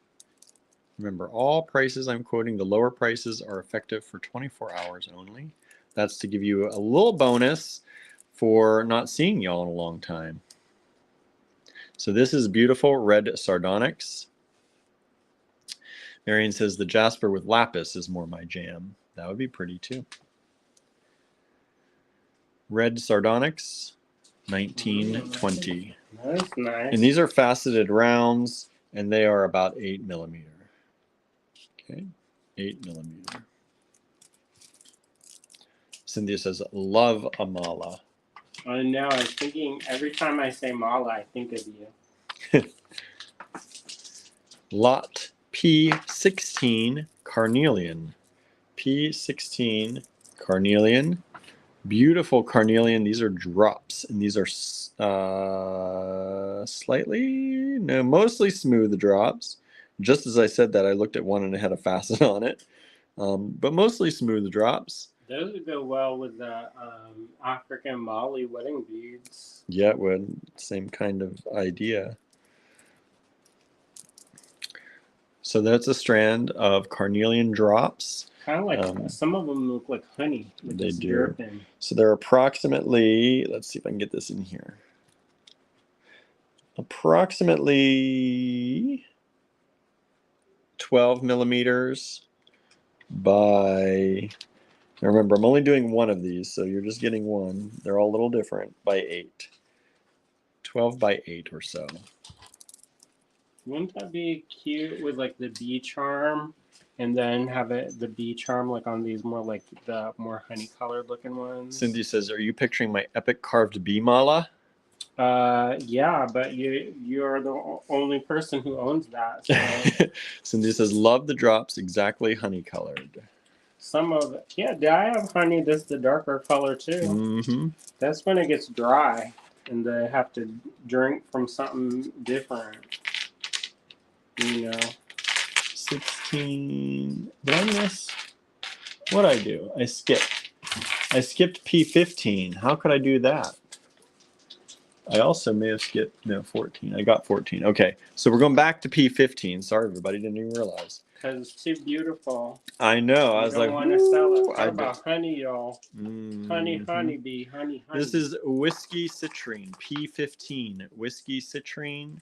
Remember, all prices I'm quoting, the lower prices are effective for 24 hours only. That's to give you a little bonus for not seeing y'all in a long time. So this is beautiful red sardonyx. Marion says the jasper with lapis is more my jam. That would be pretty too. Red sardonyx, 1920. That's nice. And these are faceted rounds, and they are about 8 millimeter. Okay, 8 millimeter. Cynthia says, love a mala. I know. I was thinking every time I say mala, I think of you. Lot P16 carnelian. P16 carnelian. Beautiful carnelian. These are drops, and these are mostly smooth drops. Just as I said that, I looked at one and it had a facet on it, but mostly smooth drops. Those would go well with the African Mali wedding beads. Yeah, it would. Same kind of idea. So that's a strand of carnelian drops. Kind of like some of them look like honey. Like They do. Dripping. So they're approximately, let's see if I can get this in here. Approximately 12 millimeters by, remember, I'm only doing one of these, so you're just getting one. They're all a little different, by 8. 12 by 8 or so. Wouldn't that be cute with like the bee charm, and then have the bee charm like on these more like the more honey colored looking ones? Cindy says, "Are you picturing my epic carved bee mala?" Yeah, but you're the only person who owns that. So. Cindy says, "Love the drops, exactly honey colored." Some of it, yeah. I have honey that's the darker color too. Mm-hmm. That's when it gets dry, and they have to drink from something different. You know. 16. Did I miss? What'd I do? I skipped P15. How could I do that? I also may have skipped, no, 14. I got 14. Okay, so we're going back to P15. Sorry, everybody, didn't even realize. Because it's too beautiful. I know. I was like, want to sell it. Talk about honey, y'all. Honey, honeybee, honey. This is whiskey citrine, P15. Whiskey citrine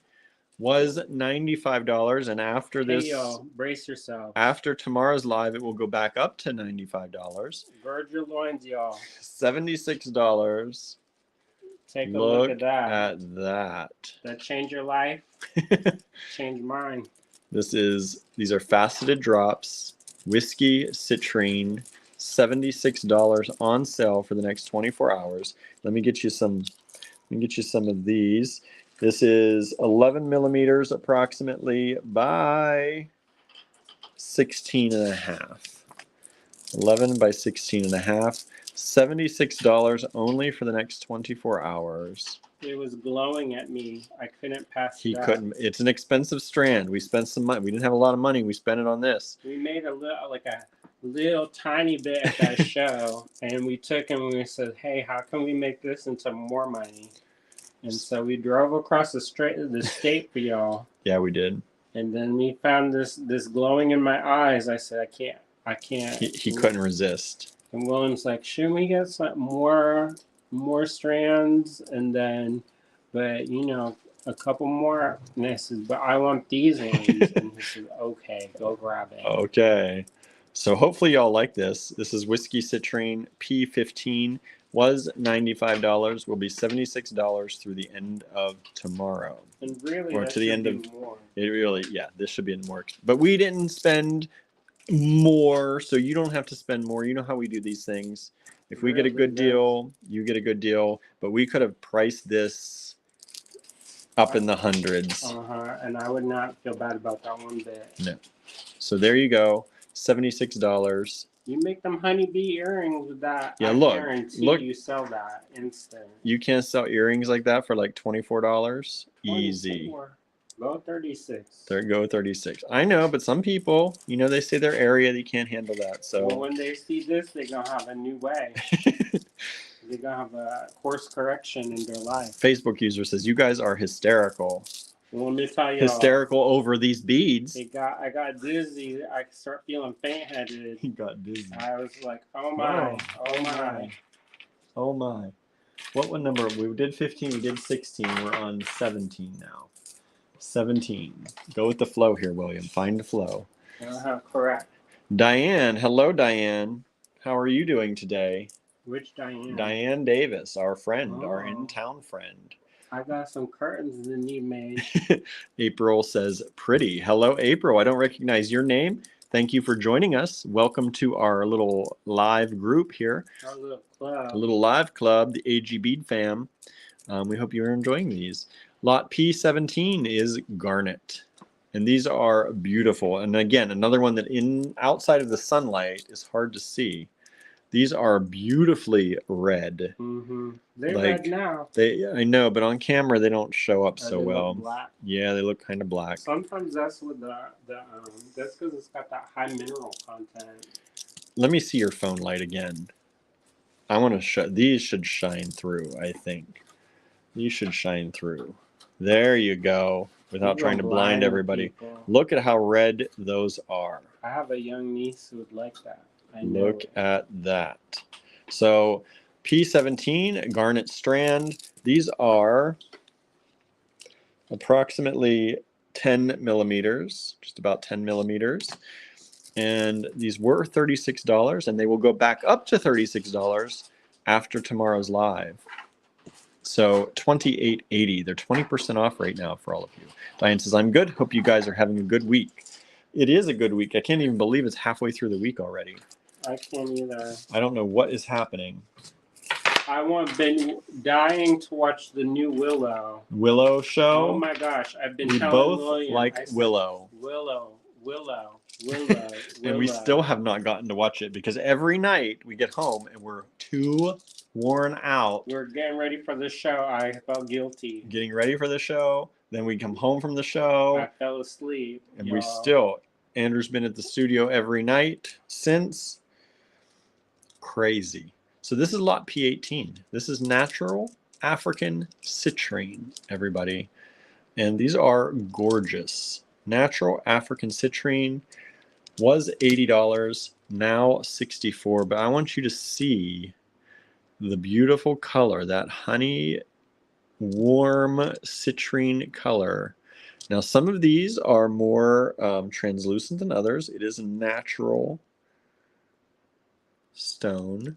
was $95, and after this, y'all, brace yourself. After tomorrow's live, it will go back up to $95. Gird your loins, y'all. $76. Take a look at that. That changed your life? Changed mine. These are faceted drops, whiskey citrine, $76 on sale for the next 24 hours. Let me get you some of these. This is 11 millimeters approximately by 16 and a half. 11 by 16 and a half. $76 only for the next 24 hours. It was glowing at me. I couldn't pass it up. Couldn't. It's an expensive strand. We spent some money. We didn't have a lot of money. We spent it on this. We made a little tiny bit at that show, and we took and we said, "Hey, how can we make this into more money?" And so we drove across the state for y'all. Yeah, we did. And then we found this glowing in my eyes. I said, I can't. He couldn't resist. And William's like, shouldn't we get some more strands? And then, but a couple more. And I said, but I want these ones. And he said, okay, go grab it. Okay. So hopefully y'all like this. This is Whiskey Citrine P15. Was $95. Will be $76 through the end of tomorrow. And really, or that to the end of more. It really, yeah, this should be in more. But we didn't spend more, so you don't have to spend more. You know how we do these things. If we get a good deal, you get a good deal. But we could have priced this up in the hundreds. And I would not feel bad about that one bit. No. So there you go, $76. You make them honeybee earrings with that. Yeah, I guarantee you sell that instant. You can't sell earrings like that for like $24. Easy. Go 36. There, go 36. I know, but some people, they say their area, they can't handle that. So well, when they see this, they're gonna have a new way. They're gonna have a course correction in their life. Facebook user says, "You guys are hysterical." Well, let me tell you, hysterical over these beads. I got dizzy. I start feeling faint-headed. He got dizzy. I was like, oh my, oh my. Oh my. What one number? We did 15, we did 16. We're on 17 now. 17. Go with the flow here, William. Find the flow. Correct. Diane. Hello, Diane. How are you doing today? Which Diane? Diane Davis, our friend, our Oh. in-town friend. I got some curtains that need made. April says, pretty. Hello, April. I don't recognize your name. Thank you for joining us. Welcome to our little live group here. Our little club. A little live club, the AG Bead fam. We hope you're enjoying these. Lot P17 is garnet. And these are beautiful. And again, another one that outside of the sunlight is hard to see. These are beautifully red. Mm-hmm. They're red now. I know, but on camera they don't show up so well. Look black. Yeah, they look kind of black. Sometimes that's with that's because it's got that high mineral content. Let me see your phone light again. I want to show. These should shine through, I think. These should shine through. There you go. Without trying to blind everybody. People. Look at how red those are. I have a young niece who would like that. Look at that. So P17, garnet strand. These are approximately 10 millimeters, just about 10 millimeters. And these were $36, and they will go back up to $36 after tomorrow's live. So $28.80. They're 20% off right now for all of you. Diane says, I'm good. Hope you guys are having a good week. It is a good week. I can't even believe it's halfway through the week already. I can't either. I don't know what is happening. Been dying to watch the new Willow show. Oh my gosh, I've been We telling both William, like Willow. Willow. And we still have not gotten to watch it because every night we get home and we're too worn out. We're getting ready for the show. I felt guilty. Getting ready for the show. Then we come home from the show. I fell asleep. And Andrew's been at the studio every night since. Crazy. So this is lot P18. This is natural African citrine, everybody. And these are gorgeous. Natural African citrine was $80, now $64. But I want you to see the beautiful color, that honey, warm citrine color. Now, some of these are more translucent than others. It is a natural stone.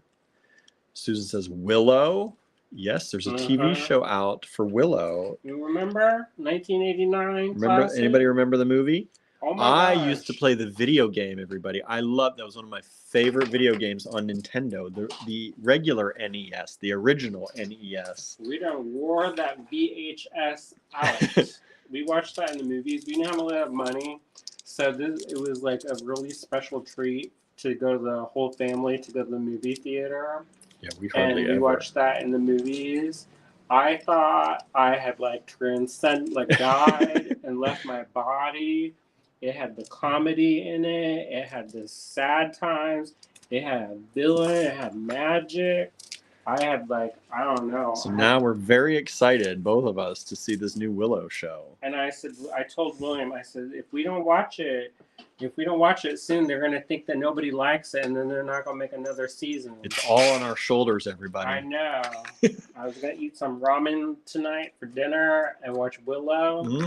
Susan says willow. Yes, there's a TV show out for Willow. You remember 1989? Anybody remember the movie? Oh my gosh. I used to play the video game, everybody. I loved that. Was one of my favorite video games on Nintendo. The regular NES, the original NES. We done wore that VHS out. We watched that in the movies. We didn't have a lot of money, so it was like a really special treat to go to the whole family to go to the movie theater. Yeah, we hardly and we ever watched that in the movies. I thought I had died and left my body. It had the comedy in it. It had the sad times. It had a villain. It had magic. I had I don't know. So now we're very excited, both of us, to see this new Willow show. And I told William, I said, if we don't watch it soon, they're gonna think that nobody likes it, and then they're not gonna make another season. It's all on our shoulders, everybody. I know. I was gonna eat some ramen tonight for dinner and watch Willow,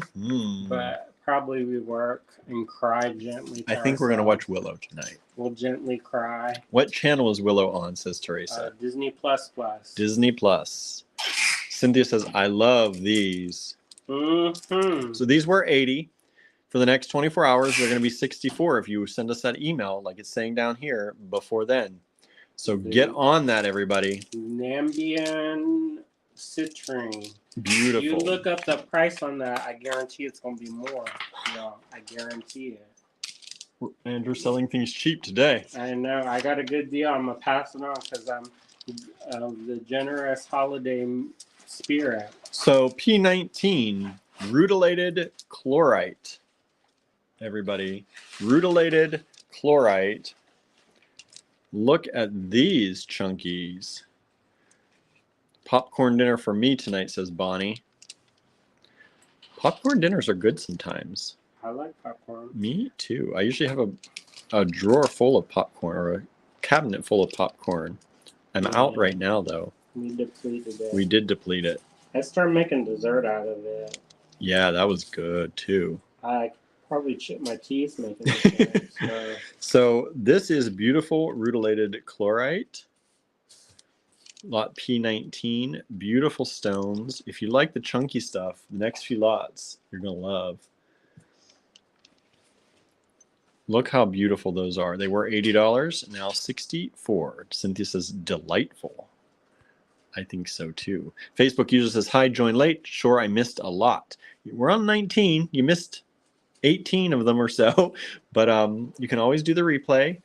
but probably we work and cry gently. I think we're gonna watch Willow tonight. We'll gently cry. What channel is Willow on? Says Teresa. Disney Plus. Disney Plus. Cynthia says, I love these. So these were 80. For the next 24 hours, they're going to be 64 if you send us that email, like it's saying down here, before then. So get on that, everybody. Nambian citrine. Beautiful. You look up the price on that, I guarantee it's going to be more. I guarantee it. Andrew's selling things cheap today. I know. I got a good deal. I'm going to pass it on because I'm the generous holiday spirit. So P19, rutilated chlorite. Everybody, rutilated chlorite. Look at these chunkies. Popcorn dinner for me tonight, says Bonnie. Popcorn dinners are good sometimes. I like popcorn. Me too. I usually have a drawer full of popcorn or a cabinet full of popcorn. I'm out right now, though. We depleted it. We did deplete it. I started making dessert out of it. Yeah, that was good too. I probably chipped my teeth making dessert. So. So this is beautiful rutilated chlorite. Lot P19, beautiful stones. If you like the chunky stuff, the next few lots you're going to love. Look how beautiful those are. They were $80, now $64. Cynthia says, delightful. I think so too. Facebook user says, hi, joined late. Sure, I missed a lot. We're on 19. You missed 18 of them or so, but you can always do the replay.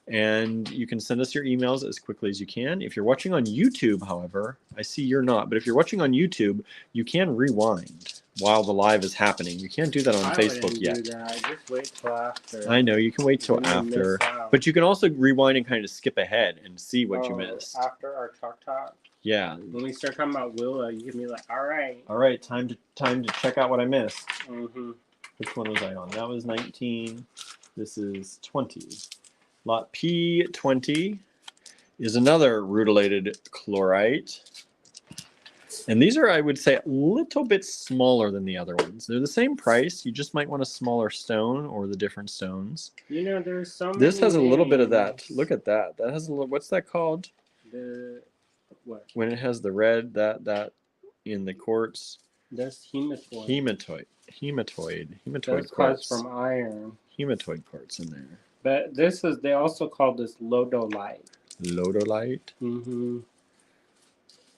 And you can send us your emails as quickly as you can. If you're watching on YouTube, however, I see you're not, but if you're watching on YouTube, you can rewind while the live is happening. You can't do that on Facebook yet. Do that. Just wait till after. I know, you can wait till after. But you can also rewind and kind of skip ahead and see what you missed. After our talk. Yeah. When we start talking about Willa, you can be like, all right. All right, time to check out what I missed. Mm-hmm. Which one was I on? That was 19. This is 20. Lot P20 is another rutilated chlorite. And these are, I would say, a little bit smaller than the other ones. They're the same price. You just might want a smaller stone or the different stones. You know, there's so many This has a little bit of names. that. Look at that. That has a little, what's that called? The what? When it has the red, that in the quartz. That's hematoid. Hematoid That's quartz. from iron. Hematoid quartz in there. But this is, they also call this lodolite. Lodolite? Mm-hmm.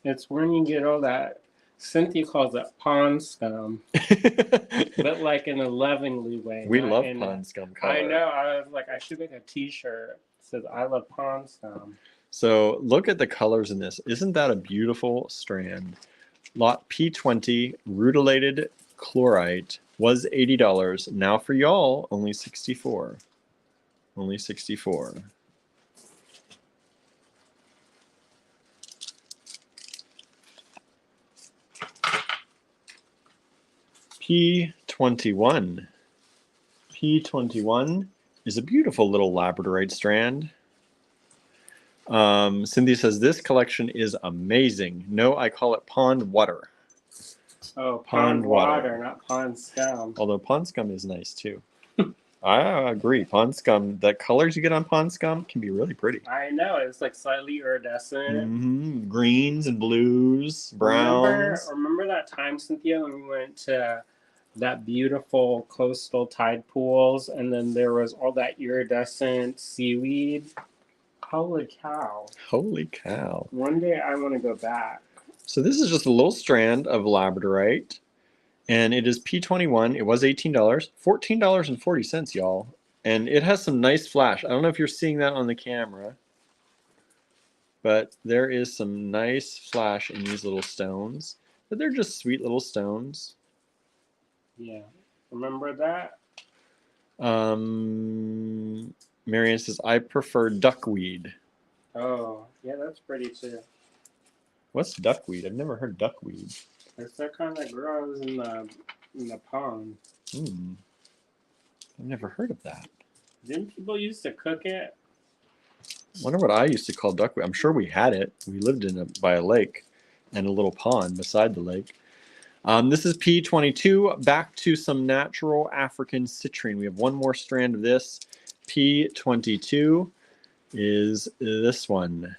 It's when you get all that, Cynthia calls it pond scum, but like in a lovingly way. We love pond scum color. I know. I was like, I should make a T-shirt that says I love pond scum. So look at the colors in this. Isn't that a beautiful strand? Lot P20 rutilated chlorite was $80. Now for y'all, only $64. Only $64. P21. P21 is a beautiful little labradorite strand. Cindy says, this collection is amazing. No, I call it pond water. Oh, pond water, not pond scum. Although pond scum is nice too. I agree. Pond scum, the colors you get on pond scum can be really pretty. I know. It's like slightly iridescent. Mm-hmm. Greens and blues, browns. Remember that time, Cynthia, when we went to that beautiful coastal tide pools and then there was all that iridescent seaweed? Holy cow. Holy cow. One day I want to go back. So this is just a little strand of labradorite. And it is P21. It was $18. $14.40, y'all. And it has some nice flash. I don't know if you're seeing that on the camera. But there is some nice flash in these little stones. But they're just sweet little stones. Yeah. Remember that? Marianne says, I prefer duckweed. Oh, yeah, that's pretty too. What's duckweed? I've never heard duckweed. It's that kind that grows in the pond. I've never heard of that. Didn't people used to cook it? Wonder what I used to call duckweed. I'm sure we had it. We lived by a lake and a little pond beside the lake. This is P22. Back to some natural African citrine. We have one more strand of this. P22 is this one.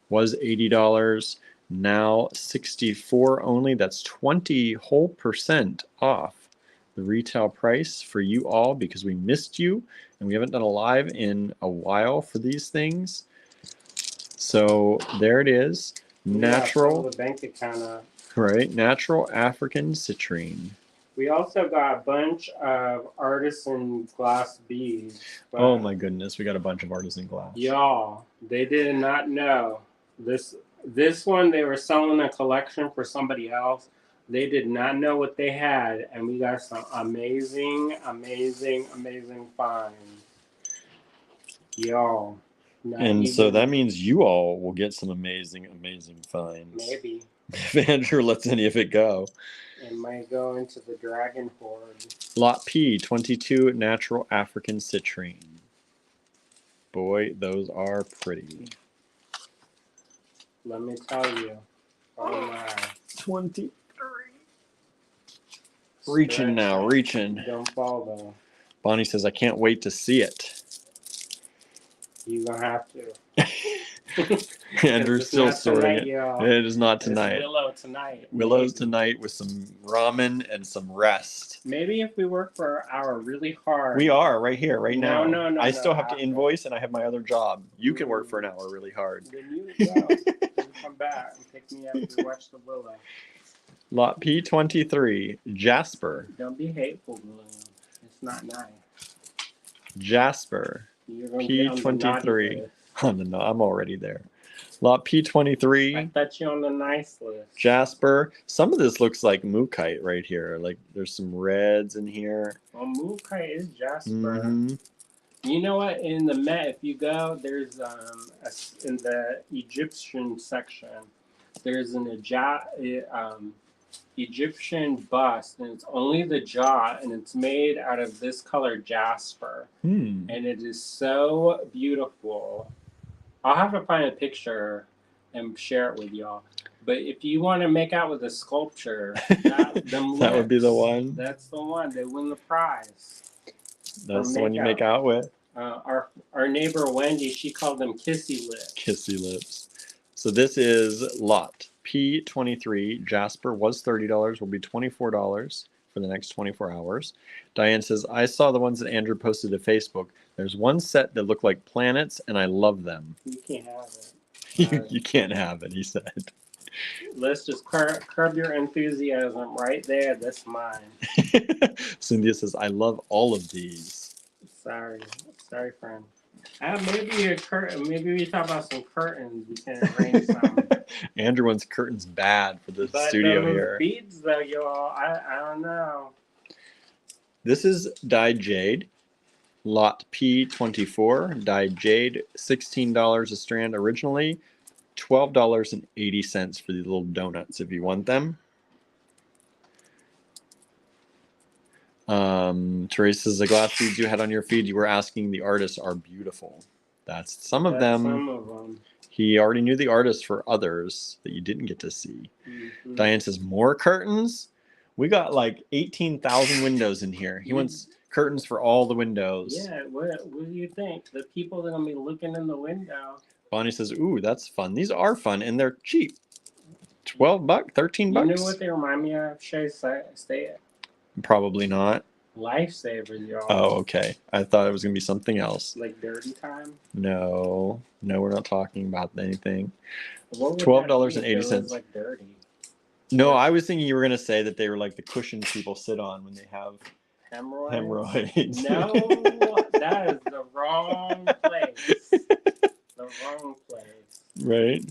Was $80. Now $64 only. That's 20% off the retail price for you all because we missed you and we haven't done a live in a while for these things. So there it is. Natural. The bank account. Right. Natural African citrine. We also got a bunch of artisan glass beads. Oh my goodness. We got a bunch of artisan glass. Y'all, they did not know this one. They were selling a collection for somebody else. They did not know what they had, and we got some amazing finds. Y'all. And so that means you all will get some amazing finds. Maybe. If Andrew lets any of it go. It might go into the dragon hoard. Lot P22 Natural African Citrine. Boy, those are pretty. Let me tell you. Oh my. 23. Reaching now, reaching. Don't fall though. Bonnie says, I can't wait to see it. You're gonna have to. Andrew's still sorting it. Y'all. It is not It's tonight. Willow tonight. Willow's Maybe. tonight with some ramen and some rest. Maybe if we work for an hour really hard. We are right here, right now. No. I still have to invoice and I have my other job. You can work for an hour really hard. Then you go. Then come back and pick me up and watch the Willow. Lot P23, Jasper. Don't be hateful, Willow. It's not nice. Jasper. You're gonna be on the P23. naughty list. I'm already there. Lot P23. I thought you on the nice list. Jasper. Some of this looks like mookaite right here. Like there's some reds in here. Well, mookaite is Jasper. Mm-hmm. You know what? In the Met, if you go, there's in the Egyptian section, there's an Egyptian bust, and it's only the jaw, and it's made out of this color jasper, and it is so beautiful. I'll have to find a picture and share it with y'all. But if you want to make out with a sculpture, that would be the one. That's the one. They win the prize. That's the one you make out with. Our neighbor Wendy, she called them kissy lips. Kissy lips. So this is lot P23. Jasper was $30. Will be $24 for the next 24 hours. Diane says, I saw the ones that Andrew posted to Facebook. There's one set that look like planets, and I love them. You can't have it. You can't have it, he said. Let's just curb your enthusiasm right there. That's mine. Cynthia says, I love all of these. Sorry, friend. Maybe we talk about some curtains. We can arrange some. Andrew wants curtains bad for the studio those here. Beads though, y'all. I don't know. This is dyed jade. Lot P24. Dyed jade. $16 a strand originally. $12.80 for these little donuts if you want them. Teresa says, the glass beads you had on your feed, you were asking the artists are beautiful. That's some of them. Some of them. He already knew the artist for others that you didn't get to see. Mm-hmm. Diane says, more curtains? We got like 18,000 windows in here. He wants curtains for all the windows. Yeah, what do you think? The people that are going to be looking in the window. Bonnie says, ooh, that's fun. These are fun, and they're cheap. $12, $13. You know what they remind me of? Shay, say it. Probably not. Lifesavers, y'all. Oh, okay. I thought it was going to be something else. Like Dirty Time? No, we're not talking about anything. $12.80. Like dirty. No, I was thinking you were going to say that they were like the cushions people sit on when they have hemorrhoids. No, that is the wrong place. The wrong place. Right.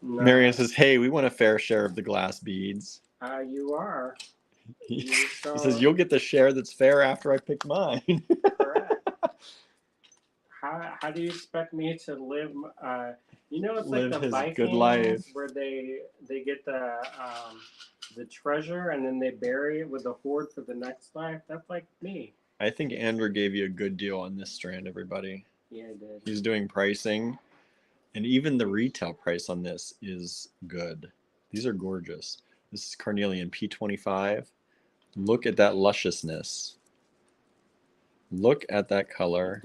No. Marianne says, hey, we want a fair share of the glass beads. You are. He says, you'll get the share that's fair after I pick mine. Correct. How do you expect me to live? It's like the Vikings good life. Where they get the treasure and then they bury it with the hoard for the next life. That's like me. I think Andrew gave you a good deal on this strand, everybody. Yeah, I did. He's doing pricing, and even the retail price on this is good. These are gorgeous. This is carnelian P25. Look at that lusciousness. Look at that color.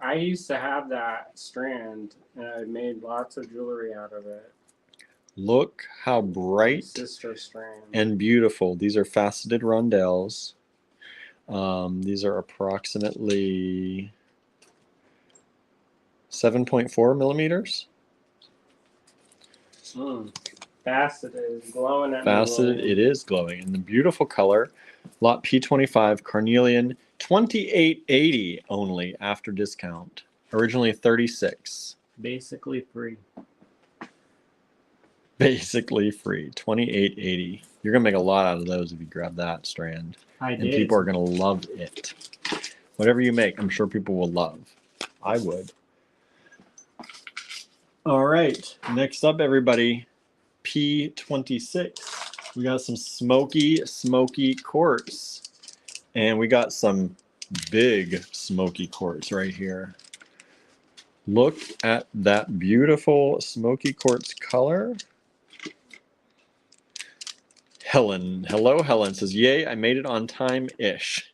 I used to have that strand, and I made lots of jewelry out of it. Look how bright Sister strand. And beautiful. These are faceted rondelles. These are approximately 7.4 millimeters. Faceted, glowing at me. Faceted, it is glowing. And the beautiful color, lot P25, carnelian, $28.80 only after discount. Originally $36. Basically free. Basically free. $28.80. You're gonna make a lot out of those if you grab that strand. And people are gonna love it. Whatever you make, I'm sure people will love. I would. All right. Next up, everybody. P26. We got some smoky quartz. And we got some big smoky quartz right here. Look at that beautiful smoky quartz color. Helen, hello, Helen says, yay, I made it on time-ish.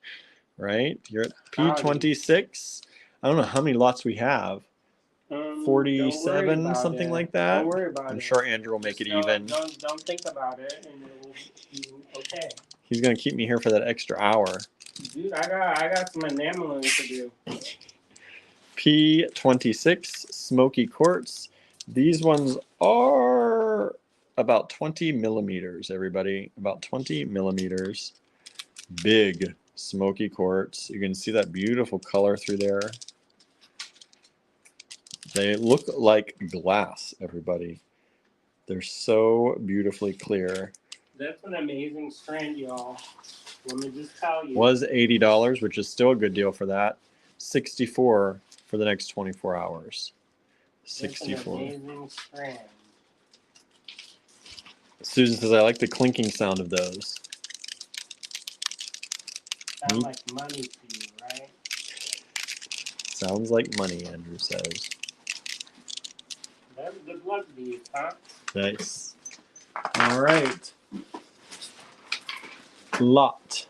Right? You're at P26. I don't know how many lots we have. Don't 47, worry something about like it. that. Don't worry about it. I'm sure Andrew will make it even. Don't think about it, and it will be okay. He's gonna keep me here for that extra hour. Dude, I got some enameling to do. P26 smoky quartz. These ones are about 20 millimeters, everybody. About 20 millimeters. Big smoky quartz. You can see that beautiful color through there. They look like glass, everybody. They're so beautifully clear. That's an amazing strand, y'all. Let me just tell you. Was $80, which is still a good deal for that. 64 for the next 24 hours. 64. That's an amazing strand. Susan says, I like the clinking sound of those. Sound like money to you, right? Sounds like money, Andrew says. That's good luck to you, huh? Nice. All right. Lot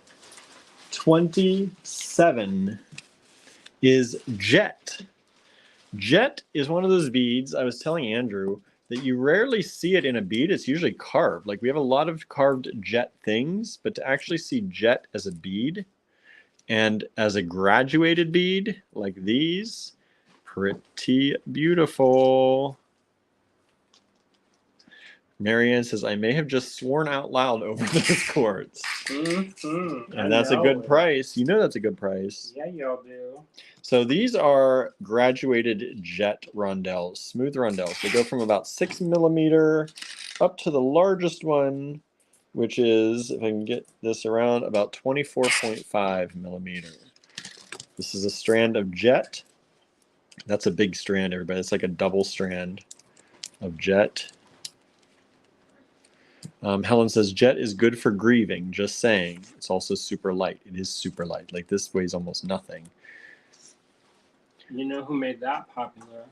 27 is jet. Jet is one of those beads, I was telling Andrew, that you rarely see it in a bead. It's usually carved. Like we have a lot of carved jet things, but to actually see jet as a bead and as a graduated bead like these, pretty beautiful. Marianne says, I may have just sworn out loud over this quartz. And that's a good price. You know that's a good price. Yeah, y'all do. So these are graduated jet rondelles, smooth rondelles. They go from about 6 millimeter up to the largest one, which is, if I can get this around, about 24.5 millimeter. This is a strand of jet. That's a big strand, everybody. It's like a double strand of jet. Helen says, jet is good for grieving, just saying. It's also super light. It is super light. Like this weighs almost nothing. You know who made that popular?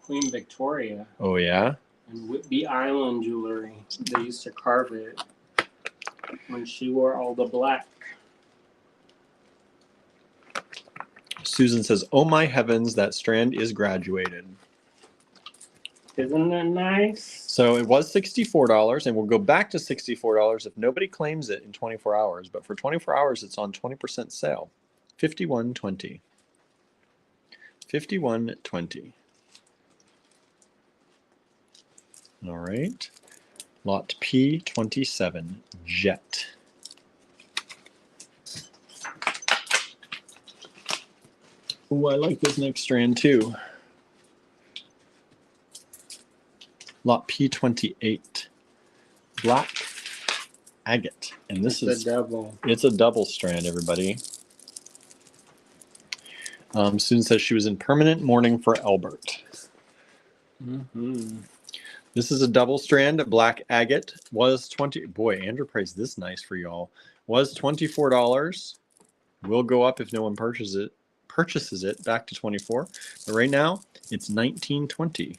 Queen Victoria. Oh, yeah? And Whitby Island jewelry. They used to carve it when she wore all the black. Susan says, oh my heavens, that strand is graduated. Isn't that nice? So it was $64, and we'll go back to $64 if nobody claims it in 24 hours. But for 24 hours, it's on 20% sale. $51.20. $51.20. All right. Lot P27, jet. Oh, I like this next strand too. Lot P28, black agate. And this is a double. It's a double strand, everybody. Susan says she was in permanent mourning for Albert. This is a double strand of black agate. Was 20. Boy, Andrew priced this nice for y'all. Was $24. Will go up if no one purchases it back to 24. But right now it's $19.20.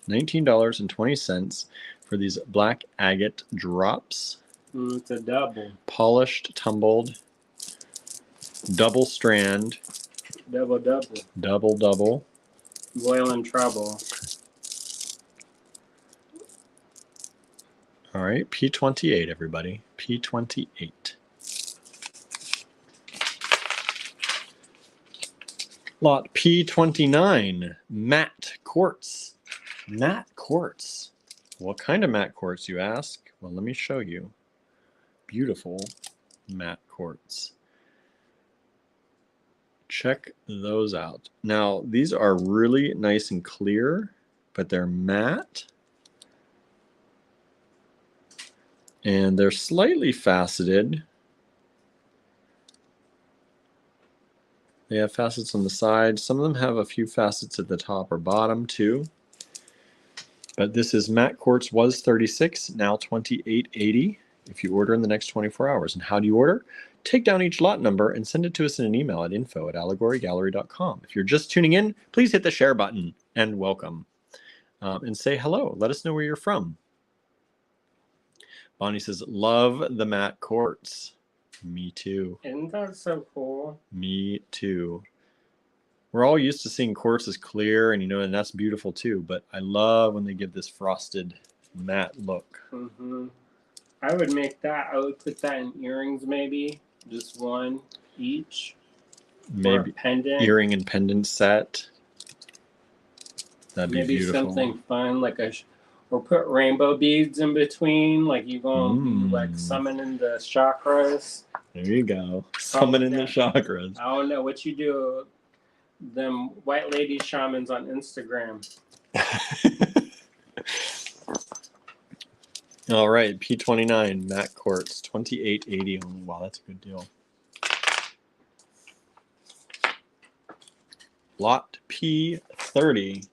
$19.20 for these black agate drops. It's a double. Polished, tumbled, double strand. Double. Double. Royal in trouble. All right, P28, everybody. P28. Lot P29, matte quartz. Matte quartz. What kind of matte quartz, you ask? Well, let me show you. Beautiful matte quartz. Check those out. Now, these are really nice and clear, but they're matte. And they're slightly faceted. They have facets on the side. Some of them have a few facets at the top or bottom too. But this is matte quartz, was $36, now $28.80. if you order in the next 24 hours. And how do you order? Take down each lot number and send it to us in an email at info@allegorygallery.com. If you're just tuning in, please hit the share button and welcome. And say hello. Let us know where you're from. Bonnie says, love the matte quartz. Me too. Isn't that so cool? Me too. We're all used to seeing quartz as clear, and and that's beautiful too. But I love when they give this frosted matte look. Mm-hmm. I would make that. I would put that in earrings, maybe just one each. Maybe pendant. Earring and pendant set. That'd be maybe beautiful. Something fun like or put rainbow beads in between, like you're gonna be like summoning the chakras. There you go. Summoning the chakras. I don't know what you do. Them white lady shamans on Instagram. All right, P29 matte quartz, $28.80 only. Wow, that's a good deal. Lot P30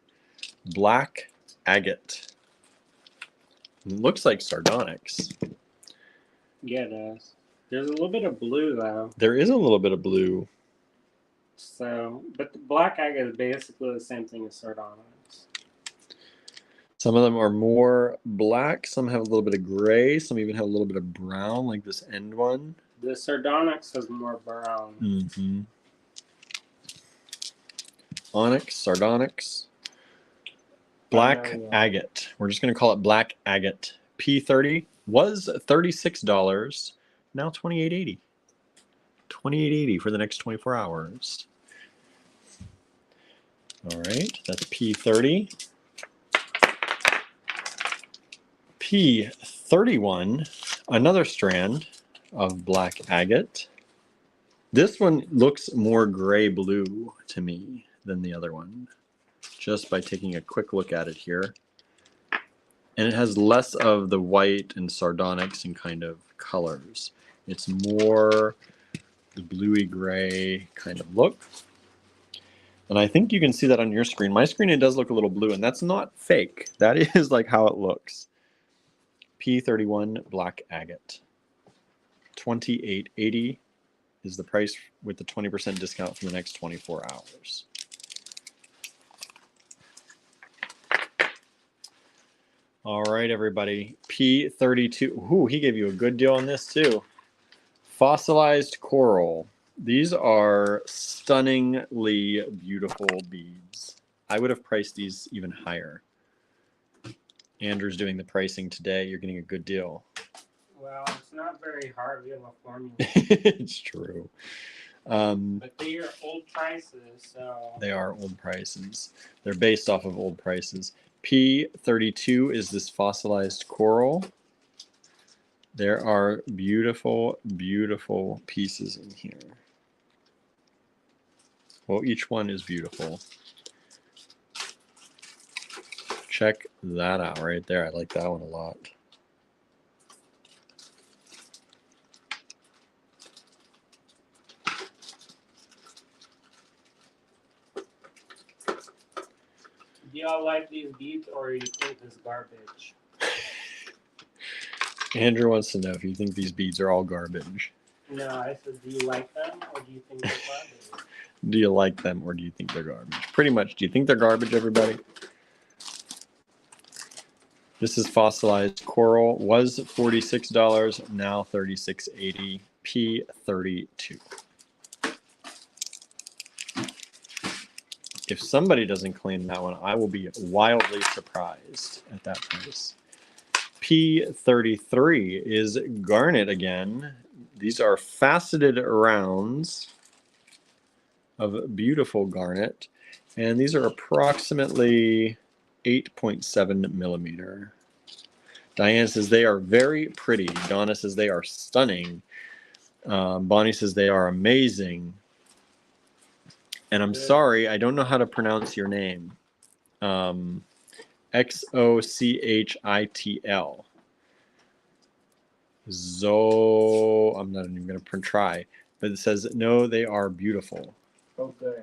black agate. It looks like sardonyx. Yeah, it does. There's a little bit of blue though. There is a little bit of blue. So, but the black agate is basically the same thing as sardonyx. Some of them are more black. Some have a little bit of gray. Some even have a little bit of brown, like this end one. The sardonyx has more brown. Mm-hmm. Onyx, sardonyx, black agate. We're just going to call it black agate. P30 was $36, now $28.80. $28.80 for the next 24 hours. All right, that's P30. P31, another strand of black agate. This one looks more gray-blue to me than the other one, just by taking a quick look at it here. And it has less of the white and sardonyx and kind of colors. It's more the bluey gray kind of look. And I think you can see that on your screen. My screen, it does look a little blue, and that's not fake. That is like how it looks. P31 black agate. $28.80 is the price with the 20% discount for the next 24 hours. All right, everybody. P32. Ooh, he gave you a good deal on this too. Fossilized coral. These are stunningly beautiful beads. I would have priced these even higher. Andrew's doing the pricing today. You're getting a good deal. Well, it's not very hard. We have a formula. It's true. But they are old prices, so... They are old prices. They're based off of old prices. P32 is this fossilized coral. There are beautiful, beautiful pieces in here. Well, each one is beautiful. Check that out right there. I like that one a lot. Do y'all like these beads, or you think this garbage? Andrew wants to know if you think these beads are all garbage. No, I said, do you like them, or do you think they're garbage? Do you like them, or do you think they're garbage? Pretty much. Do you think they're garbage, everybody? This is fossilized coral. Was $46, now $36.80. P32. If somebody doesn't claim that one, I will be wildly surprised at that price. P33 is garnet again. These are faceted rounds of beautiful garnet, and these are approximately 8.7 millimeter. Diane says they are very pretty. Donna says they are stunning. Bonnie says they are amazing. And I'm sorry, I don't know how to pronounce your name. Xochitl. I'm not even going to try. But it says, no, they are beautiful. Oh, good.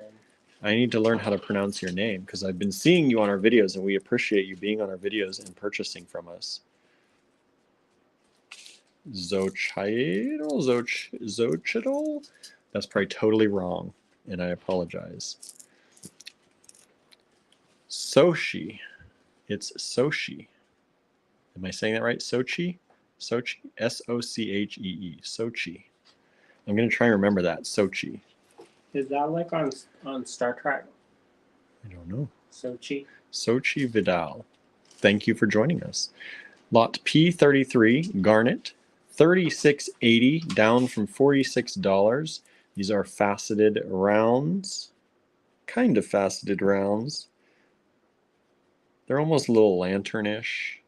I need to learn how to pronounce your name because I've been seeing you on our videos, and we appreciate you being on our videos and purchasing from us. Zochital. That's probably totally wrong, and I apologize. Sochi. It's Sochi. Am I saying that right? Sochi? Sochi? Sochee. Sochi. I'm going to try and remember that. Sochi. Is that like on Star Trek? I don't know. Sochi? Sochi Vidal. Thank you for joining us. Lot P33, Garnet. $36.80, down from $46. These are faceted rounds. Kind of faceted rounds. They're almost a little lantern-ish.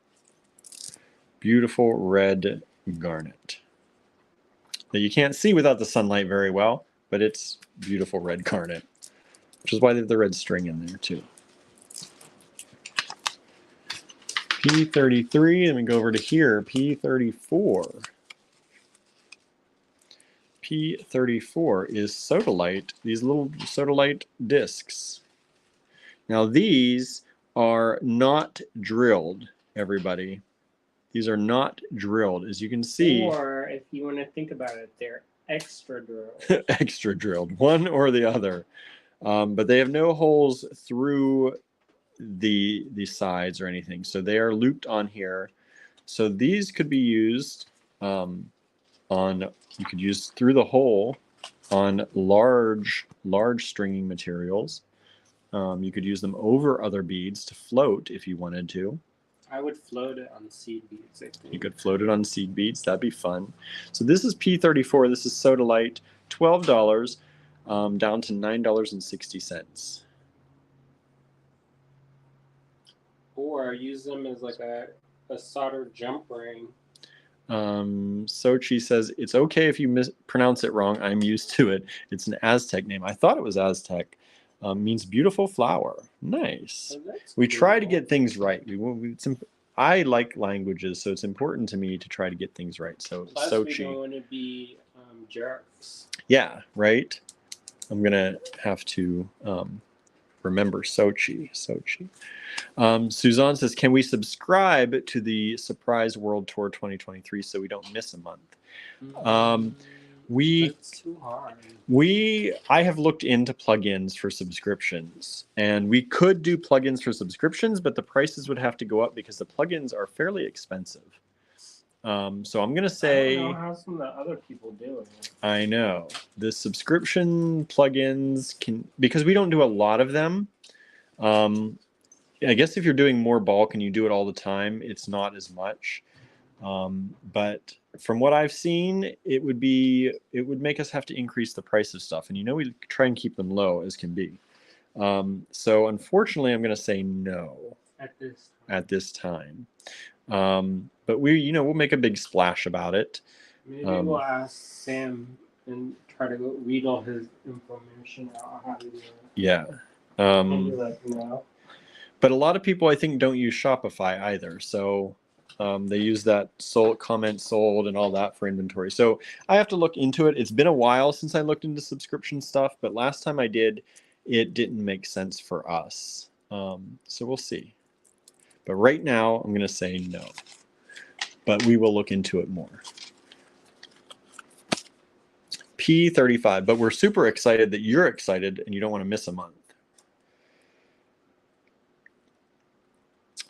Beautiful red garnet that you can't see without the sunlight very well, but it's beautiful red garnet, which is why they have the red string in there too. P33, and we go over to here, P34. P34 is sodalite, these little sodalite discs. Now these are not drilled, everybody. These are not drilled, as you can see. Or if you want to think about it, they're extra drilled. Extra drilled, one or the other. But they have no holes through the sides or anything. So they are looped on here. So these could be used you could use through the hole on large stringing materials. You could use them over other beads to float if you wanted to. I would float it on seed beads, I think. You could float it on seed beads. That'd be fun. So this is P34. This is sodalite. $12, down to $9.60. Or use them as like a solder jump ring. Sochi says, it's okay if you mispronounce it wrong. I'm used to it. It's an Aztec name. I thought it was Aztec. Means beautiful flower. Nice. Oh, we cool. try to get things right. I like languages, so it's important to me to try to get things right. So plus Sochi. We don't want to be jerks. Yeah, right. I'm gonna have to remember Sochi. Suzanne says, can we subscribe to the Surprise World Tour 2023 so we don't miss a month? It's too hard. I have looked into plugins for subscriptions, and we could do plugins for subscriptions, but the prices would have to go up because the plugins are fairly expensive. So I'm gonna say, I don't know how some of the other people do it. I know the subscription plugins because we don't do a lot of them. I guess if you're doing more bulk and you do it all the time, it's not as much. But from what I've seen, it would make us have to increase the price of stuff. And we try and keep them low as can be. So unfortunately, I'm going to say no at this time. But we'll make a big splash about it. Maybe we'll ask Sam and try to read all his information out how to do it. Yeah. Maybe no. But a lot of people, I think, don't use Shopify either. So they use that comment sold and all that for inventory. So I have to look into it. It's been a while since I looked into subscription stuff, but last time I did, it didn't make sense for us. So we'll see. But right now, I'm going to say no. But we will look into it more. P35. But we're super excited that you're excited and you don't want to miss a month.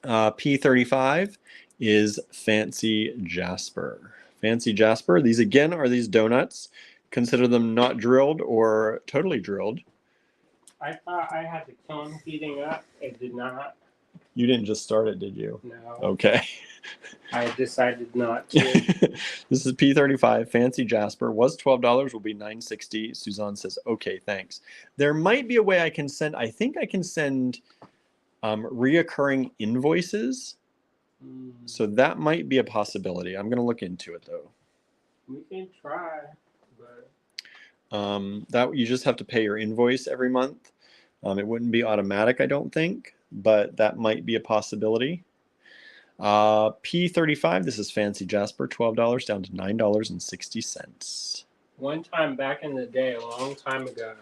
P35 is Fancy Jasper. Fancy Jasper. These again are these donuts. Consider them not drilled or totally drilled. I thought I had to kill them heating up. It did not. You didn't just start it, did you? No. Okay. I decided not to. This is P35. Fancy Jasper was $12. Will be $9.60. Suzanne says, okay, thanks. There might be a way I can send. I think I can send reoccurring invoices. So that might be a possibility. I'm going to look into it though. We can try, but that you just have to pay your invoice every month. It wouldn't be automatic, I don't think, but that might be a possibility. P35, this is Fancy Jasper, $12 down to $9.60. One time back in the day, a long time ago,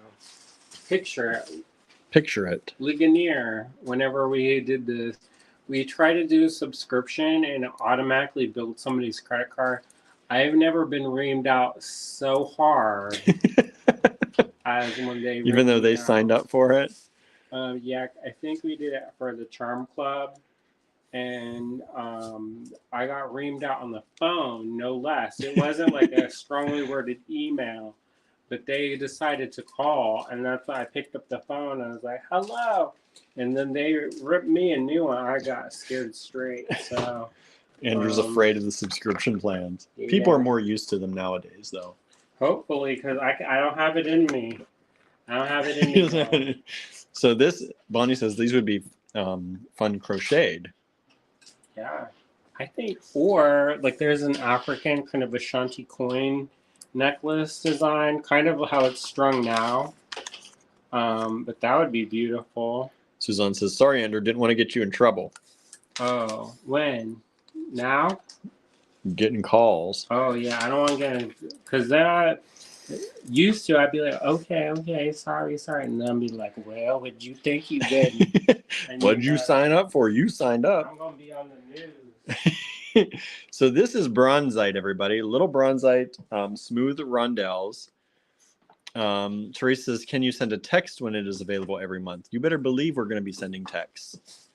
picture it. Ligonier, whenever we did this, we tried to do a subscription and it automatically billed somebody's credit card. I've never been reamed out so hard as when they Even though reamed they me signed out. up for it. Yeah, I think we did it for the Charm Club, and I got reamed out on the phone, no less. It wasn't like a strongly worded email, but they decided to call, and that's why I picked up the phone. And I was like, "Hello," and then they ripped me a new one. I got scared straight. So Andrew's afraid of the subscription plans. People are yeah. more used to them nowadays, though. Hopefully, because I don't have it in me. I don't have it in me. Though. So this, Bonnie says these would be fun crocheted. Yeah, I think, or like there's an African kind of Ashanti coin necklace design, kind of how it's strung now. But that would be beautiful. Suzanne says, sorry, Andrew, didn't want to get you in trouble. Oh, when? Now? Getting calls. Oh yeah, I don't want to get, because then I used to, I'd be like, okay, sorry, and then I'd be like, well, would you think you did? What did you sign up for? You signed up. I'm gonna be on the news. So this is bronzite, everybody. Little bronzite, smooth rondelles. Teresa says, can you send a text when it is available every month? You better believe we're going to be sending texts.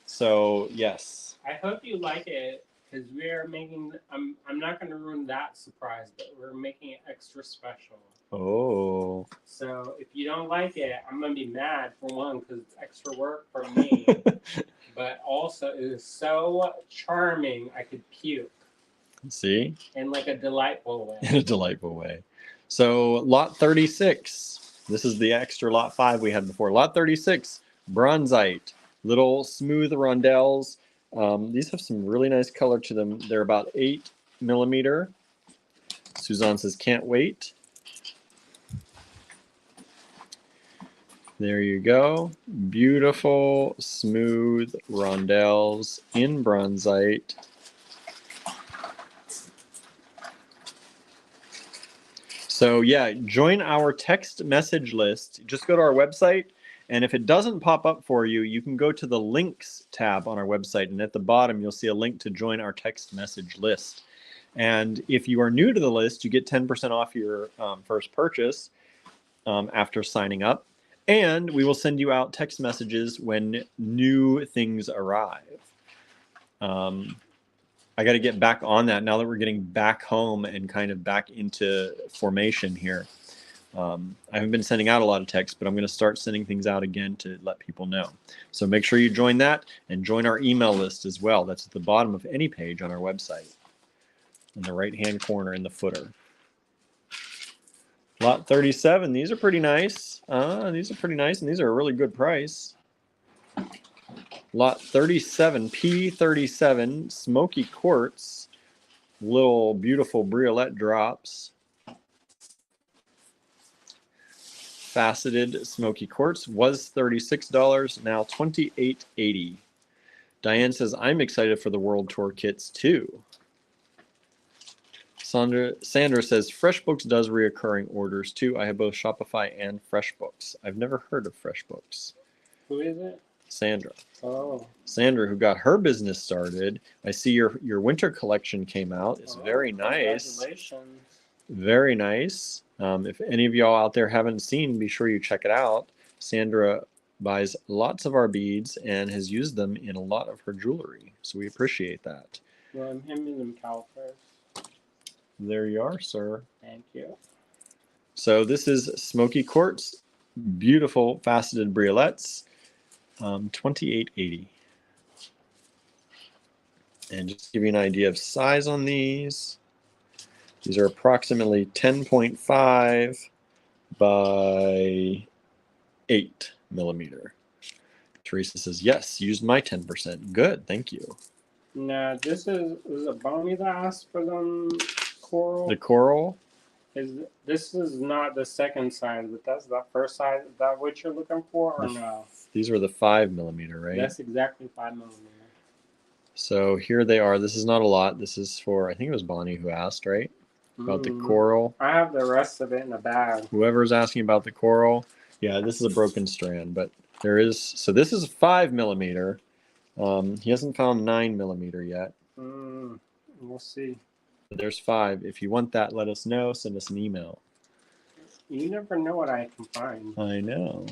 So yes. I hope you like it, because we are making. I'm not going to ruin that surprise, but we're making it extra special. Oh. So if you don't like it, I'm going to be mad, for one, because it's extra work for me. But also, it is so charming, I could puke. See? In like a delightful way. In a delightful way. So lot 36. This is the extra lot 5 we had before. Lot 36, bronzite. Little smooth rondelles. These have some really nice color to them. They're about 8 millimeter. Suzanne says, can't wait. There you go. Beautiful, smooth rondelles in bronzite. So yeah, join our text message list. Just go to our website, and if it doesn't pop up for you, you can go to the links tab on our website, and at the bottom you'll see a link to join our text message list. And if you are new to the list, you get 10% off your first purchase after signing up. And we will send you out text messages when new things arrive. I got to get back on that now that we're getting back home and kind of back into formation here. I haven't been sending out a lot of texts, but I'm going to start sending things out again to let people know. So make sure you join that and join our email list as well. That's at the bottom of any page on our website in the right-hand corner in the footer. Lot 37. These are pretty nice. These are pretty nice, and these are a really good price. Lot 37, P37, smoky quartz, little beautiful briolette drops. Faceted smoky quartz was $36, now $28.80. Diane says, I'm excited for the World Tour kits too. Sandra says, FreshBooks does reoccurring orders too. I have both Shopify and FreshBooks. I've never heard of FreshBooks. Who is it? Sandra. Oh. Sandra, who got her business started. I see your winter collection came out. It's very nice. Congratulations. Very nice. If any of y'all out there haven't seen, be sure you check it out. Sandra buys lots of our beads and has used them in a lot of her jewelry. So we appreciate that. Well, I'm handing them calipers. There you are, sir. Thank you. So this is smoky quartz, beautiful faceted briolettes, $28.80. And just to give you an idea of size on these, these are approximately 10.5 by 8 millimeter. Teresa says, yes, used my 10%. Good, thank you. Now, was it Bonnie that asked for them coral? The coral? This is not the second size, but that's the first size. Is that what you're looking for, or no? These are the 5 millimeter, right? That's exactly 5 millimeter. So here they are. This is not a lot. This is for, I think it was Bonnie who asked, right? About the coral. I have the rest of it in a bag. Whoever's asking about the coral, yeah, this is a broken strand, but there is, so this is 5 millimeter. He hasn't found 9 millimeter yet. We'll see. There's 5. If you want that, let us know. Send us an email. You never know what I can find. I know.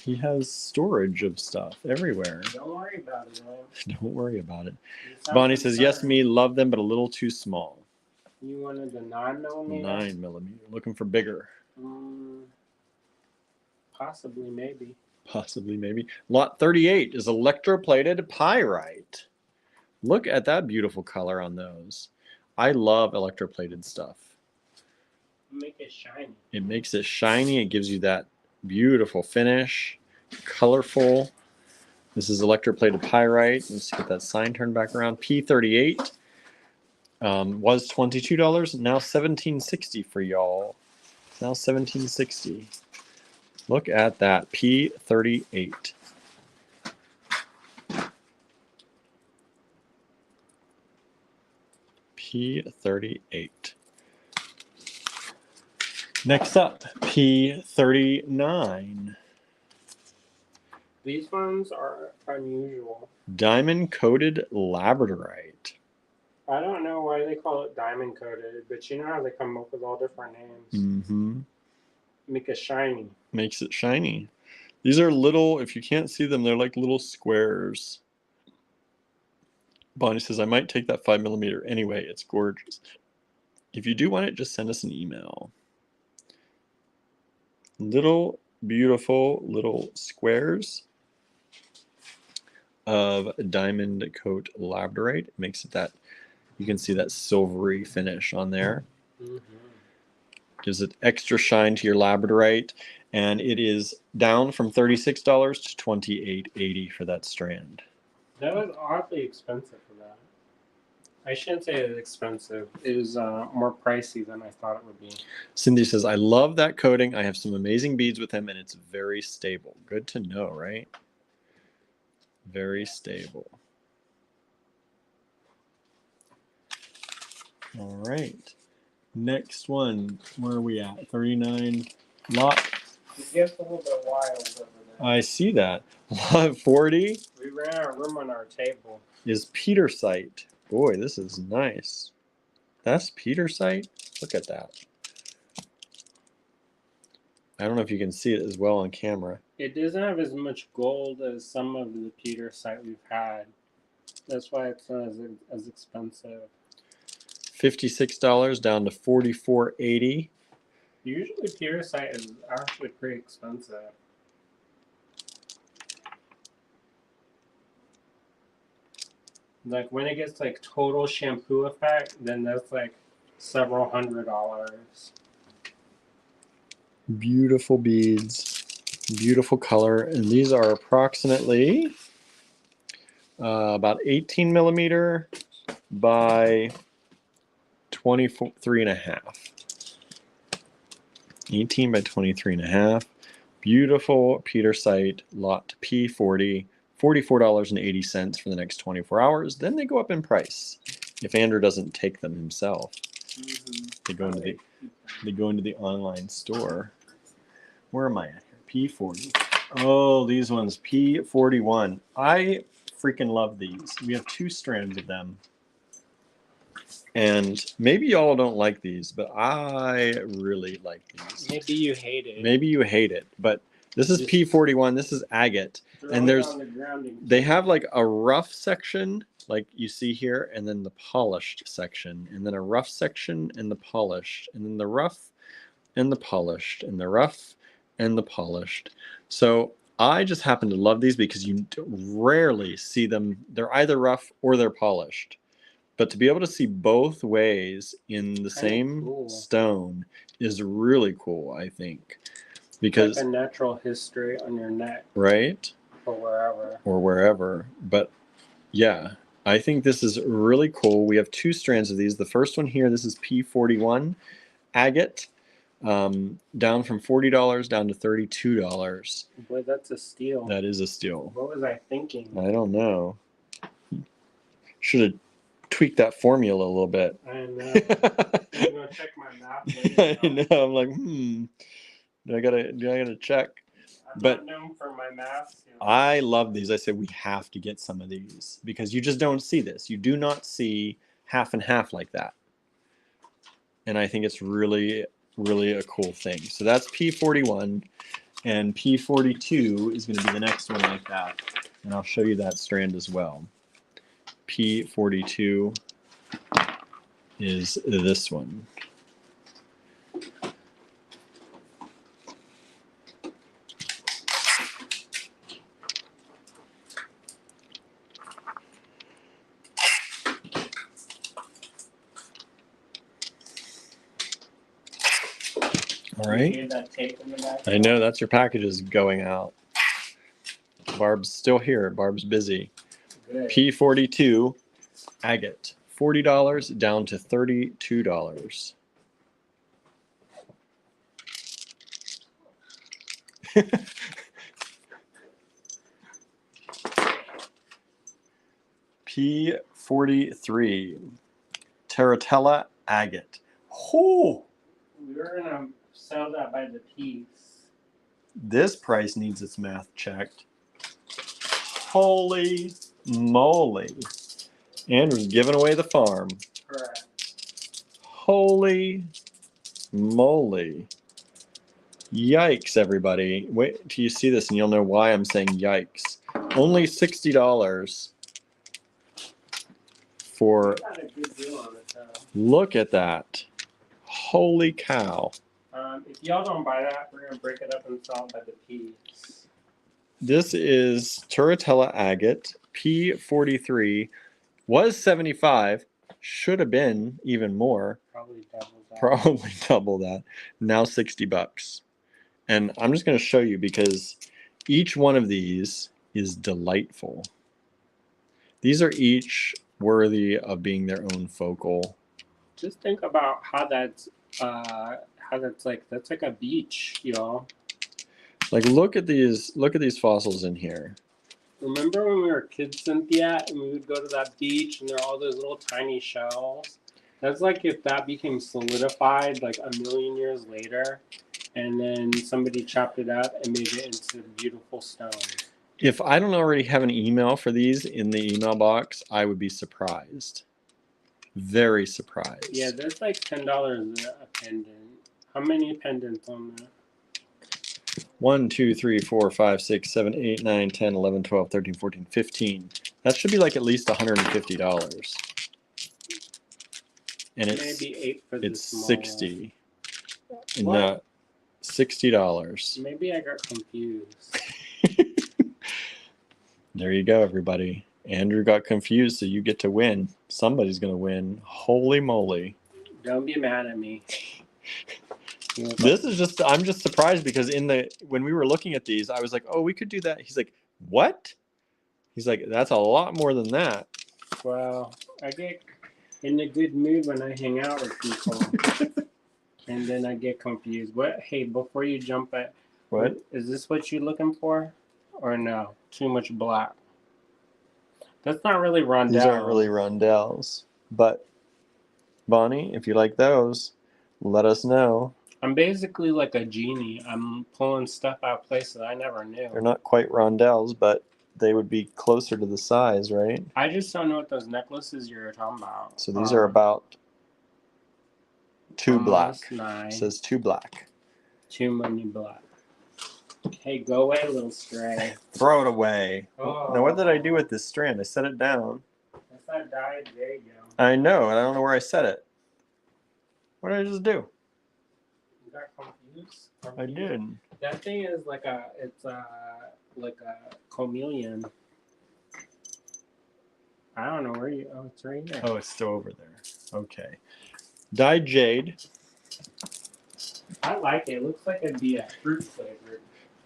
He has storage of stuff everywhere. Don't worry about it, man. Don't worry about it. You sound Bonnie says, yes, concerned. me, love them, but a little too small. You wanted the 9mm? 9mm. Looking for bigger. Possibly, maybe. Possibly, maybe. Lot 38 is electroplated pyrite. Look at that beautiful color on those. I love electroplated stuff. Make it shiny. It makes it shiny. It gives you that beautiful finish. Colorful. This is electroplated pyrite. Let's get that sign turned back around. P38 was $22. Now $17.60 for y'all. Now $17.60. Look at that. P38. P38. Next up, P39. These ones are unusual. Diamond coated labradorite. I don't know why they call it diamond coated, but you know how they come up with all different names. Mm-hmm. Make it shiny. Makes it shiny. These are little, if you can't see them, they're like little squares. Bonnie says, I might take that 5mm anyway. It's gorgeous. If you do want it, just send us an email. Little, beautiful little squares of diamond coat labradorite. It makes it that, you can see that silvery finish on there. Mm-hmm. Gives it extra shine to your labradorite. And it is down from $36 to $28.80 for that strand. That was oddly expensive for that. I shouldn't say it's expensive. It was more pricey than I thought it would be. Cindy says, I love that coating. I have some amazing beads with him, and it's very stable. Good to know, right? Very stable. All right. Next one. Where are we at? 39. Lot. It gets a little bit wild over there. I see that. Lot 40. We ran out of room on our table. Is petersite. Boy, this is nice. That's petersite. Look at that. I don't know if you can see it as well on camera. It doesn't have as much gold as some of the petersite we've had. That's why it's not as expensive. $56 down to $44.80. Usually petersite is actually pretty expensive. Like when it gets like total shampoo effect, then that's like several $100s. Beautiful beads, beautiful color, and these are approximately about 18mm by 23.5. 18 by 23.5. Beautiful petersite lot P40. $44.80 for the next 24 hours. Then they go up in price if Andrew doesn't take them himself. Mm-hmm. They go into the online store. Where am I at here? P40. Oh, these ones. P41. I freaking love these. We have 2 strands of them. And maybe y'all don't like these, but I really like these. Maybe you hate it. Maybe you hate it, but this is P41. This is agate. And they have like a rough section, like you see here, and then the polished section, and then a rough section and the polished, and then the rough and the polished, and the rough and the polished. So I just happen to love these because you rarely see them. They're either rough or they're polished. But to be able to see both ways in the same stone is really cool, I think. Because like a natural history on your neck. Right? Or wherever. But yeah, I think this is really cool. We have 2 strands of these. The first one here, this is P41 agate, down from $40 down to $32. Boy, that's a steal. That is a steal. What was I thinking? I don't know. Should have tweaked that formula a little bit. I know. I'm gonna check my math later. I know. I'm like, do I gotta check? Not known for my math skills. I love these. I said we have to get some of these because you just don't see this. You do not see half and half like that. and I think it's really, really a cool thing. So that's P41, and P42 is going to be the next one like that, and I'll show you that strand as well. P42 is this one. All right. That tape in the back. I know that's your packages going out. Barb's still here. Barb's busy. Good. P42 agate, $40 down to $32. P43 Terratella agate. Oh, We were gonna sell that by the piece. this price needs its math checked. Holy moly. Andrew's giving away the farm. Correct. Holy moly. Yikes, everybody. Wait till you see this and you'll know why I'm saying yikes. Only $60 for, We got a good deal on it though. look at that. Holy cow. If y'all don't buy that, we're gonna break it up and sell it by the piece. This is Turritella agate, P43, was 75, should have been even more, Probably double that. probably double that. Now $60. And I'm just going to show you because each one of these is delightful. These are each worthy of being their own focal. Just think about how that's like a beach, y'all. Like look at these fossils in here. Remember when we were kids, Cynthia, and we would go to that beach and there are all those little tiny shells? That's like if that became solidified like a million years later and then somebody chopped it up and made it into beautiful stone. If I don't already have an email for these in the email box, I would be surprised. Very surprised. Yeah, there's like $10 a pendant. How many pendants on there? 1, 2, 3, 4, 5, 6, 7, 8, 9, 10, 11, 12, 13, 14, 15. That should be like at least $150. And Maybe 8 for the it's small 60. one. What? No, $60. Maybe I got confused. There you go, everybody. Andrew got confused, so you get to win. Somebody's going to win. Holy moly. Don't be mad at me. This is just, I'm just surprised because when we were looking at these, I was like, oh, we could do that. He's like, what? He's like, that's a lot more than that. Well, I get in a good mood when I hang out with people. And then I get confused. Hey, before you jump at, What? Is this what you're looking for? Or no? Too much black. That's not really rondelle. These aren't really rondelles. But, Bonnie, if you like those, let us know. I'm basically like a genie. I'm pulling stuff out of places I never knew. They're not quite rondelles, but they would be closer to the size, right? I just don't know what those necklaces you're talking about. So these are about 2 black. Nice. It says 2 black. Too many black. Hey, go away, little stray. Throw it away. Oh. Now, what did I do with this strand? I set it down. That's not dyed. There you go. I know, and I don't know where I set it. What did I just do? You got confused? I did. That thing is like a chameleon. I don't know where you. Oh, it's right here. Oh, it's still over there. Okay. Dyed jade. I like it. It looks like it'd be a fruit flavored.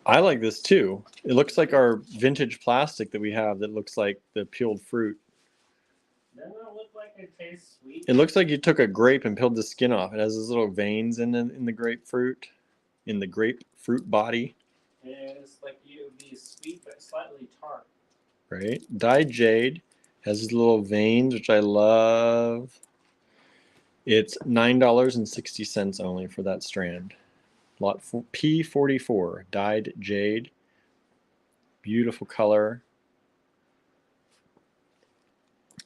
I like this too. It looks like our vintage plastic that we have that looks like the peeled fruit. Doesn't it look like it tastes sweet? It looks like you took a grape and peeled the skin off. It has those little veins in the grapefruit, in the grapefruit body. It's like it would be sweet but slightly tart. Right? Dyed jade has these little veins, which I love. It's $9.60 only for that strand. Lot P44, dyed jade. Beautiful color.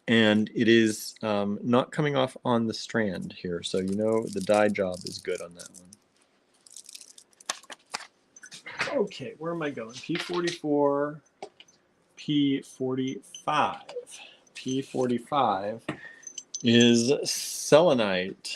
And it is not coming off on the strand here, so you know the dye job is good on that one. Okay, where am I going? P44, P45. P45 is selenite.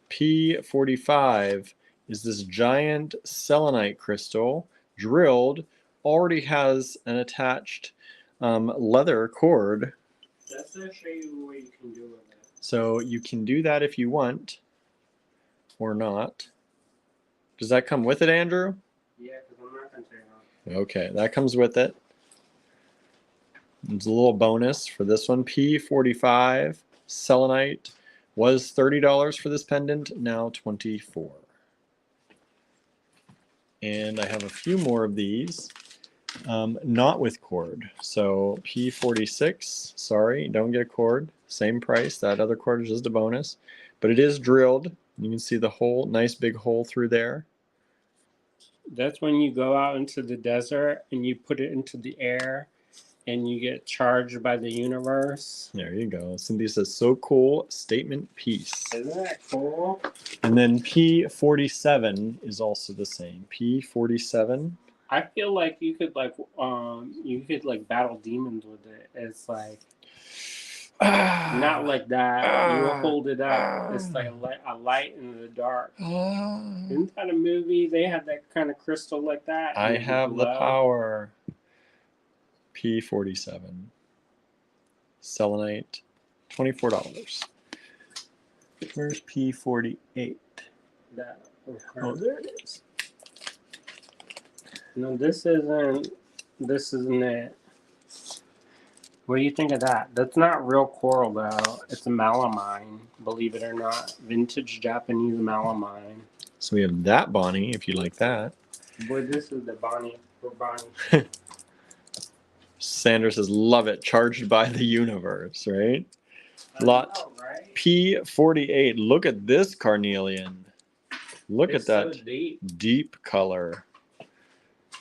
P45 is this giant selenite crystal, drilled, already has an attached leather cord. That's to show you what you can do with it. So you can do that if you want, or not. Does that come with it, Andrew? Yeah, because I'm not going to take it off. Okay, that comes with it. It's a little bonus for this one. P45 selenite was $30 for this pendant, now $24. And I have a few more of these, not with cord. So P46, sorry, don't get a cord. Same price. That other cord is just a bonus, but it is drilled. You can see the hole, nice big hole through there. That's when you go out into the desert and you put it into the air and you get charged by the universe. There you go. Cindy says, so cool, statement piece. Isn't that cool? And then P47 is also the same. P47. I feel like you could battle demons with it. It's like not like that. You hold it up. It's like a light in the dark. Isn't that a movie? They had that kind of crystal like that. I have the power. P47. Selenite, $24. Where's P48? Oh, there it is. No, this isn't it. What do you think of that? That's not real coral though. It's a melamine, believe it or not. Vintage Japanese melamine. So we have that Bonnie, if you like that. Boy, this is the Bonnie for Bonnie. Sandra says, love it. Charged by the universe, right? Lot right? P48. Look at this carnelian. Look It's at that so deep color.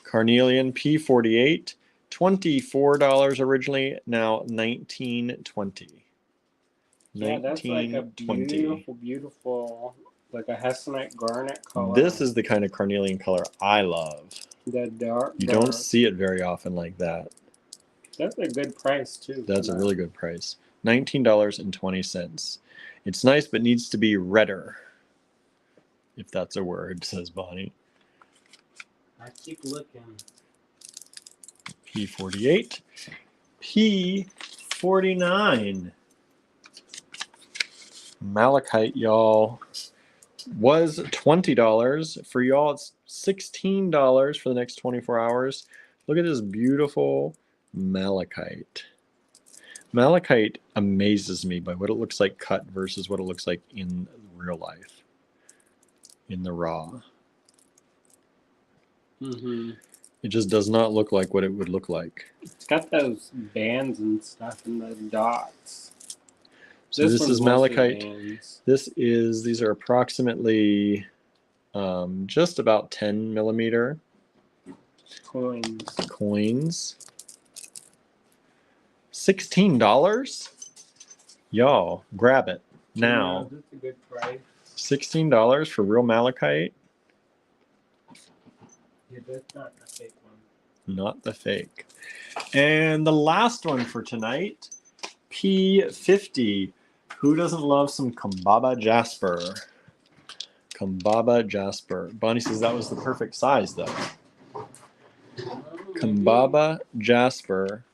Carnelian P48. $24 originally, now $19.20. Yeah, that's like a beautiful, beautiful, like a hessonite garnet color. This is the kind of carnelian color I love. The dark. You don't see it very often like that. That's a good price too. That's a really good price. $19.20. It's nice, but needs to be redder. If that's a word, says Bonnie. I keep looking. P48. P49. Malachite, y'all, was $20. For y'all, it's $16 for the next 24 hours. Look at this beautiful malachite. Malachite amazes me by what it looks like cut versus what it looks like in real life, in the raw. Mm-hmm. It just does not look like what it would look like. It's got those bands and stuff and the dots. So this is malachite. These are approximately just about 10 millimeter coins. $16? Y'all, grab it now. Yeah, that's a good price. $16 for real malachite. Yeah, that's not the fake one. Not the fake. And the last one for tonight, P50. Who doesn't love some Kambaba Jasper? Kambaba Jasper. Bonnie says that was the perfect size, though. Kambaba Jasper.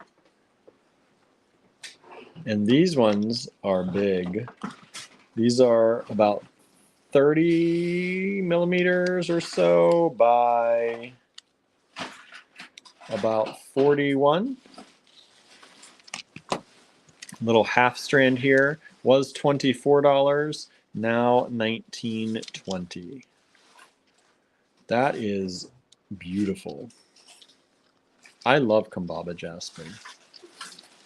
And these ones are big. These are about 30 millimeters or so by about 41. Little half strand here was $24, now $19.20. That is beautiful. I love Kambaba Jasper.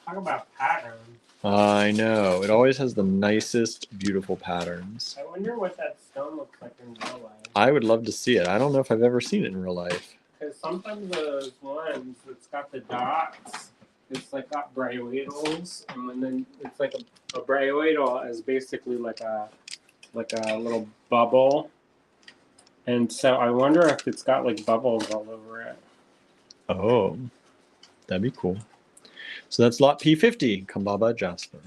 Talk about patterns. I know. It always has the nicest, beautiful patterns. I wonder what that stone looks like in real life. I would love to see it. I don't know if I've ever seen it in real life. Because sometimes those ones that's got the dots, it's like got bryoidals, and then it's like a bryoidal is basically like a little bubble, and so I wonder if it's got like bubbles all over it. Oh, that'd be cool. So that's lot P50, Kambaba Jasper.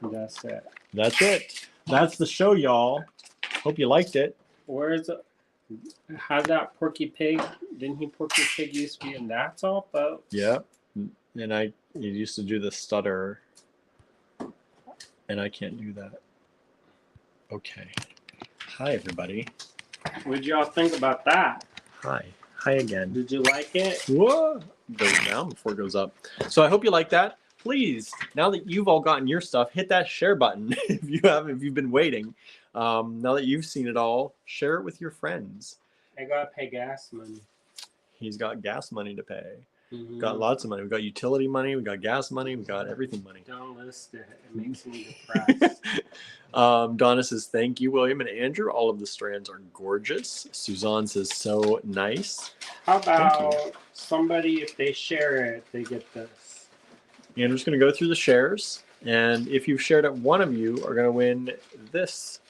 That's it. That's it. That's the show, y'all. Hope you liked it. Where's how'd that Porky Pig? Didn't he Porky Pig used to be in That's All Folks? Yeah. And I used to do the stutter. And I can't do that. Okay. Hi, everybody. What'd y'all think about that? Hi. Hi again. Did you like it? Whoa. Goes down before it goes up. So I hope you like that. Please, now that you've all gotten your stuff, hit that share button if you've been waiting. Now that you've seen it all, share it with your friends. I gotta pay gas money. He's got gas money to pay. Mm-hmm. Got lots of money. We got utility money. We got gas money. We got everything money. Don't list it. It makes me depressed. Donna says, thank you, William and Andrew. All of the strands are gorgeous. Suzanne says, so nice. How about somebody, if they share it, they get this? Andrew's going to go through the shares. And if you've shared it, one of you are going to win this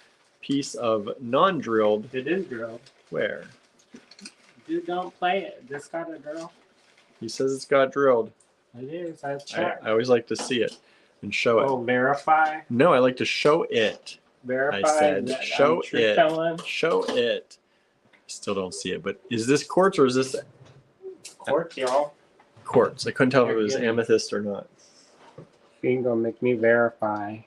piece of non-drilled. It is drilled. Where? Dude, don't play it. This got a drill. He says it's got drilled. It is. I checked. I always like to see it and show it. Oh, verify? No, I like to show it. Verify. I said, show it. Telling. Show it. I still don't see it, but is this quartz or is this Quartz, y'all. quartz? I couldn't tell if it was amethyst or not. You ain't gonna make me verify.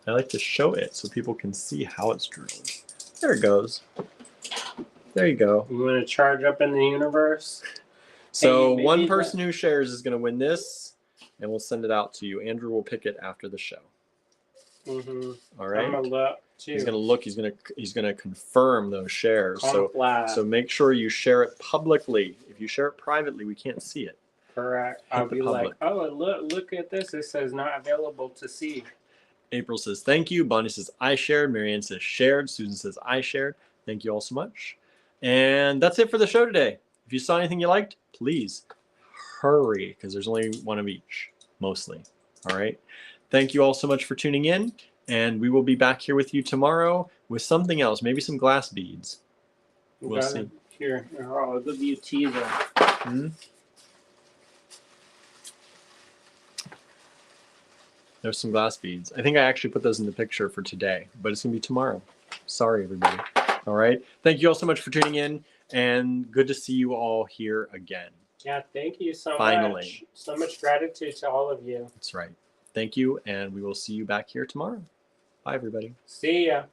I like to show it so people can see how it's drilled. There it goes. There you go. You want to charge up in the universe? So Hey, one maybe person who shares is going to win this, and we'll send it out to you. Andrew will pick it after the show. Mm-hmm. All right. I'm gonna look too. He's going to look. He's going to confirm those shares. So make sure you share it publicly. If you share it privately, we can't see it. Correct. I'll be like, oh, look at this. It says not available to see. April says thank you. Bonnie says I shared. Marianne says shared. Susan says I shared. Thank you all so much. And that's it for the show today. If you saw anything you liked, please hurry, because there's only one of each, mostly. All right. Thank you all so much for tuning in, and we will be back here with you tomorrow with something else, maybe some glass beads. We'll see. Here, I'll give you a teaser. Mm-hmm. There's some glass beads. I think I actually put those in the picture for today, but it's going to be tomorrow. Sorry, everybody. All right. Thank you all so much for tuning in, and good to see you all here again. Yeah, thank you so Finally. much. So much gratitude to all of you. That's right. Thank you, and we will see you back here tomorrow. Bye, everybody. See ya.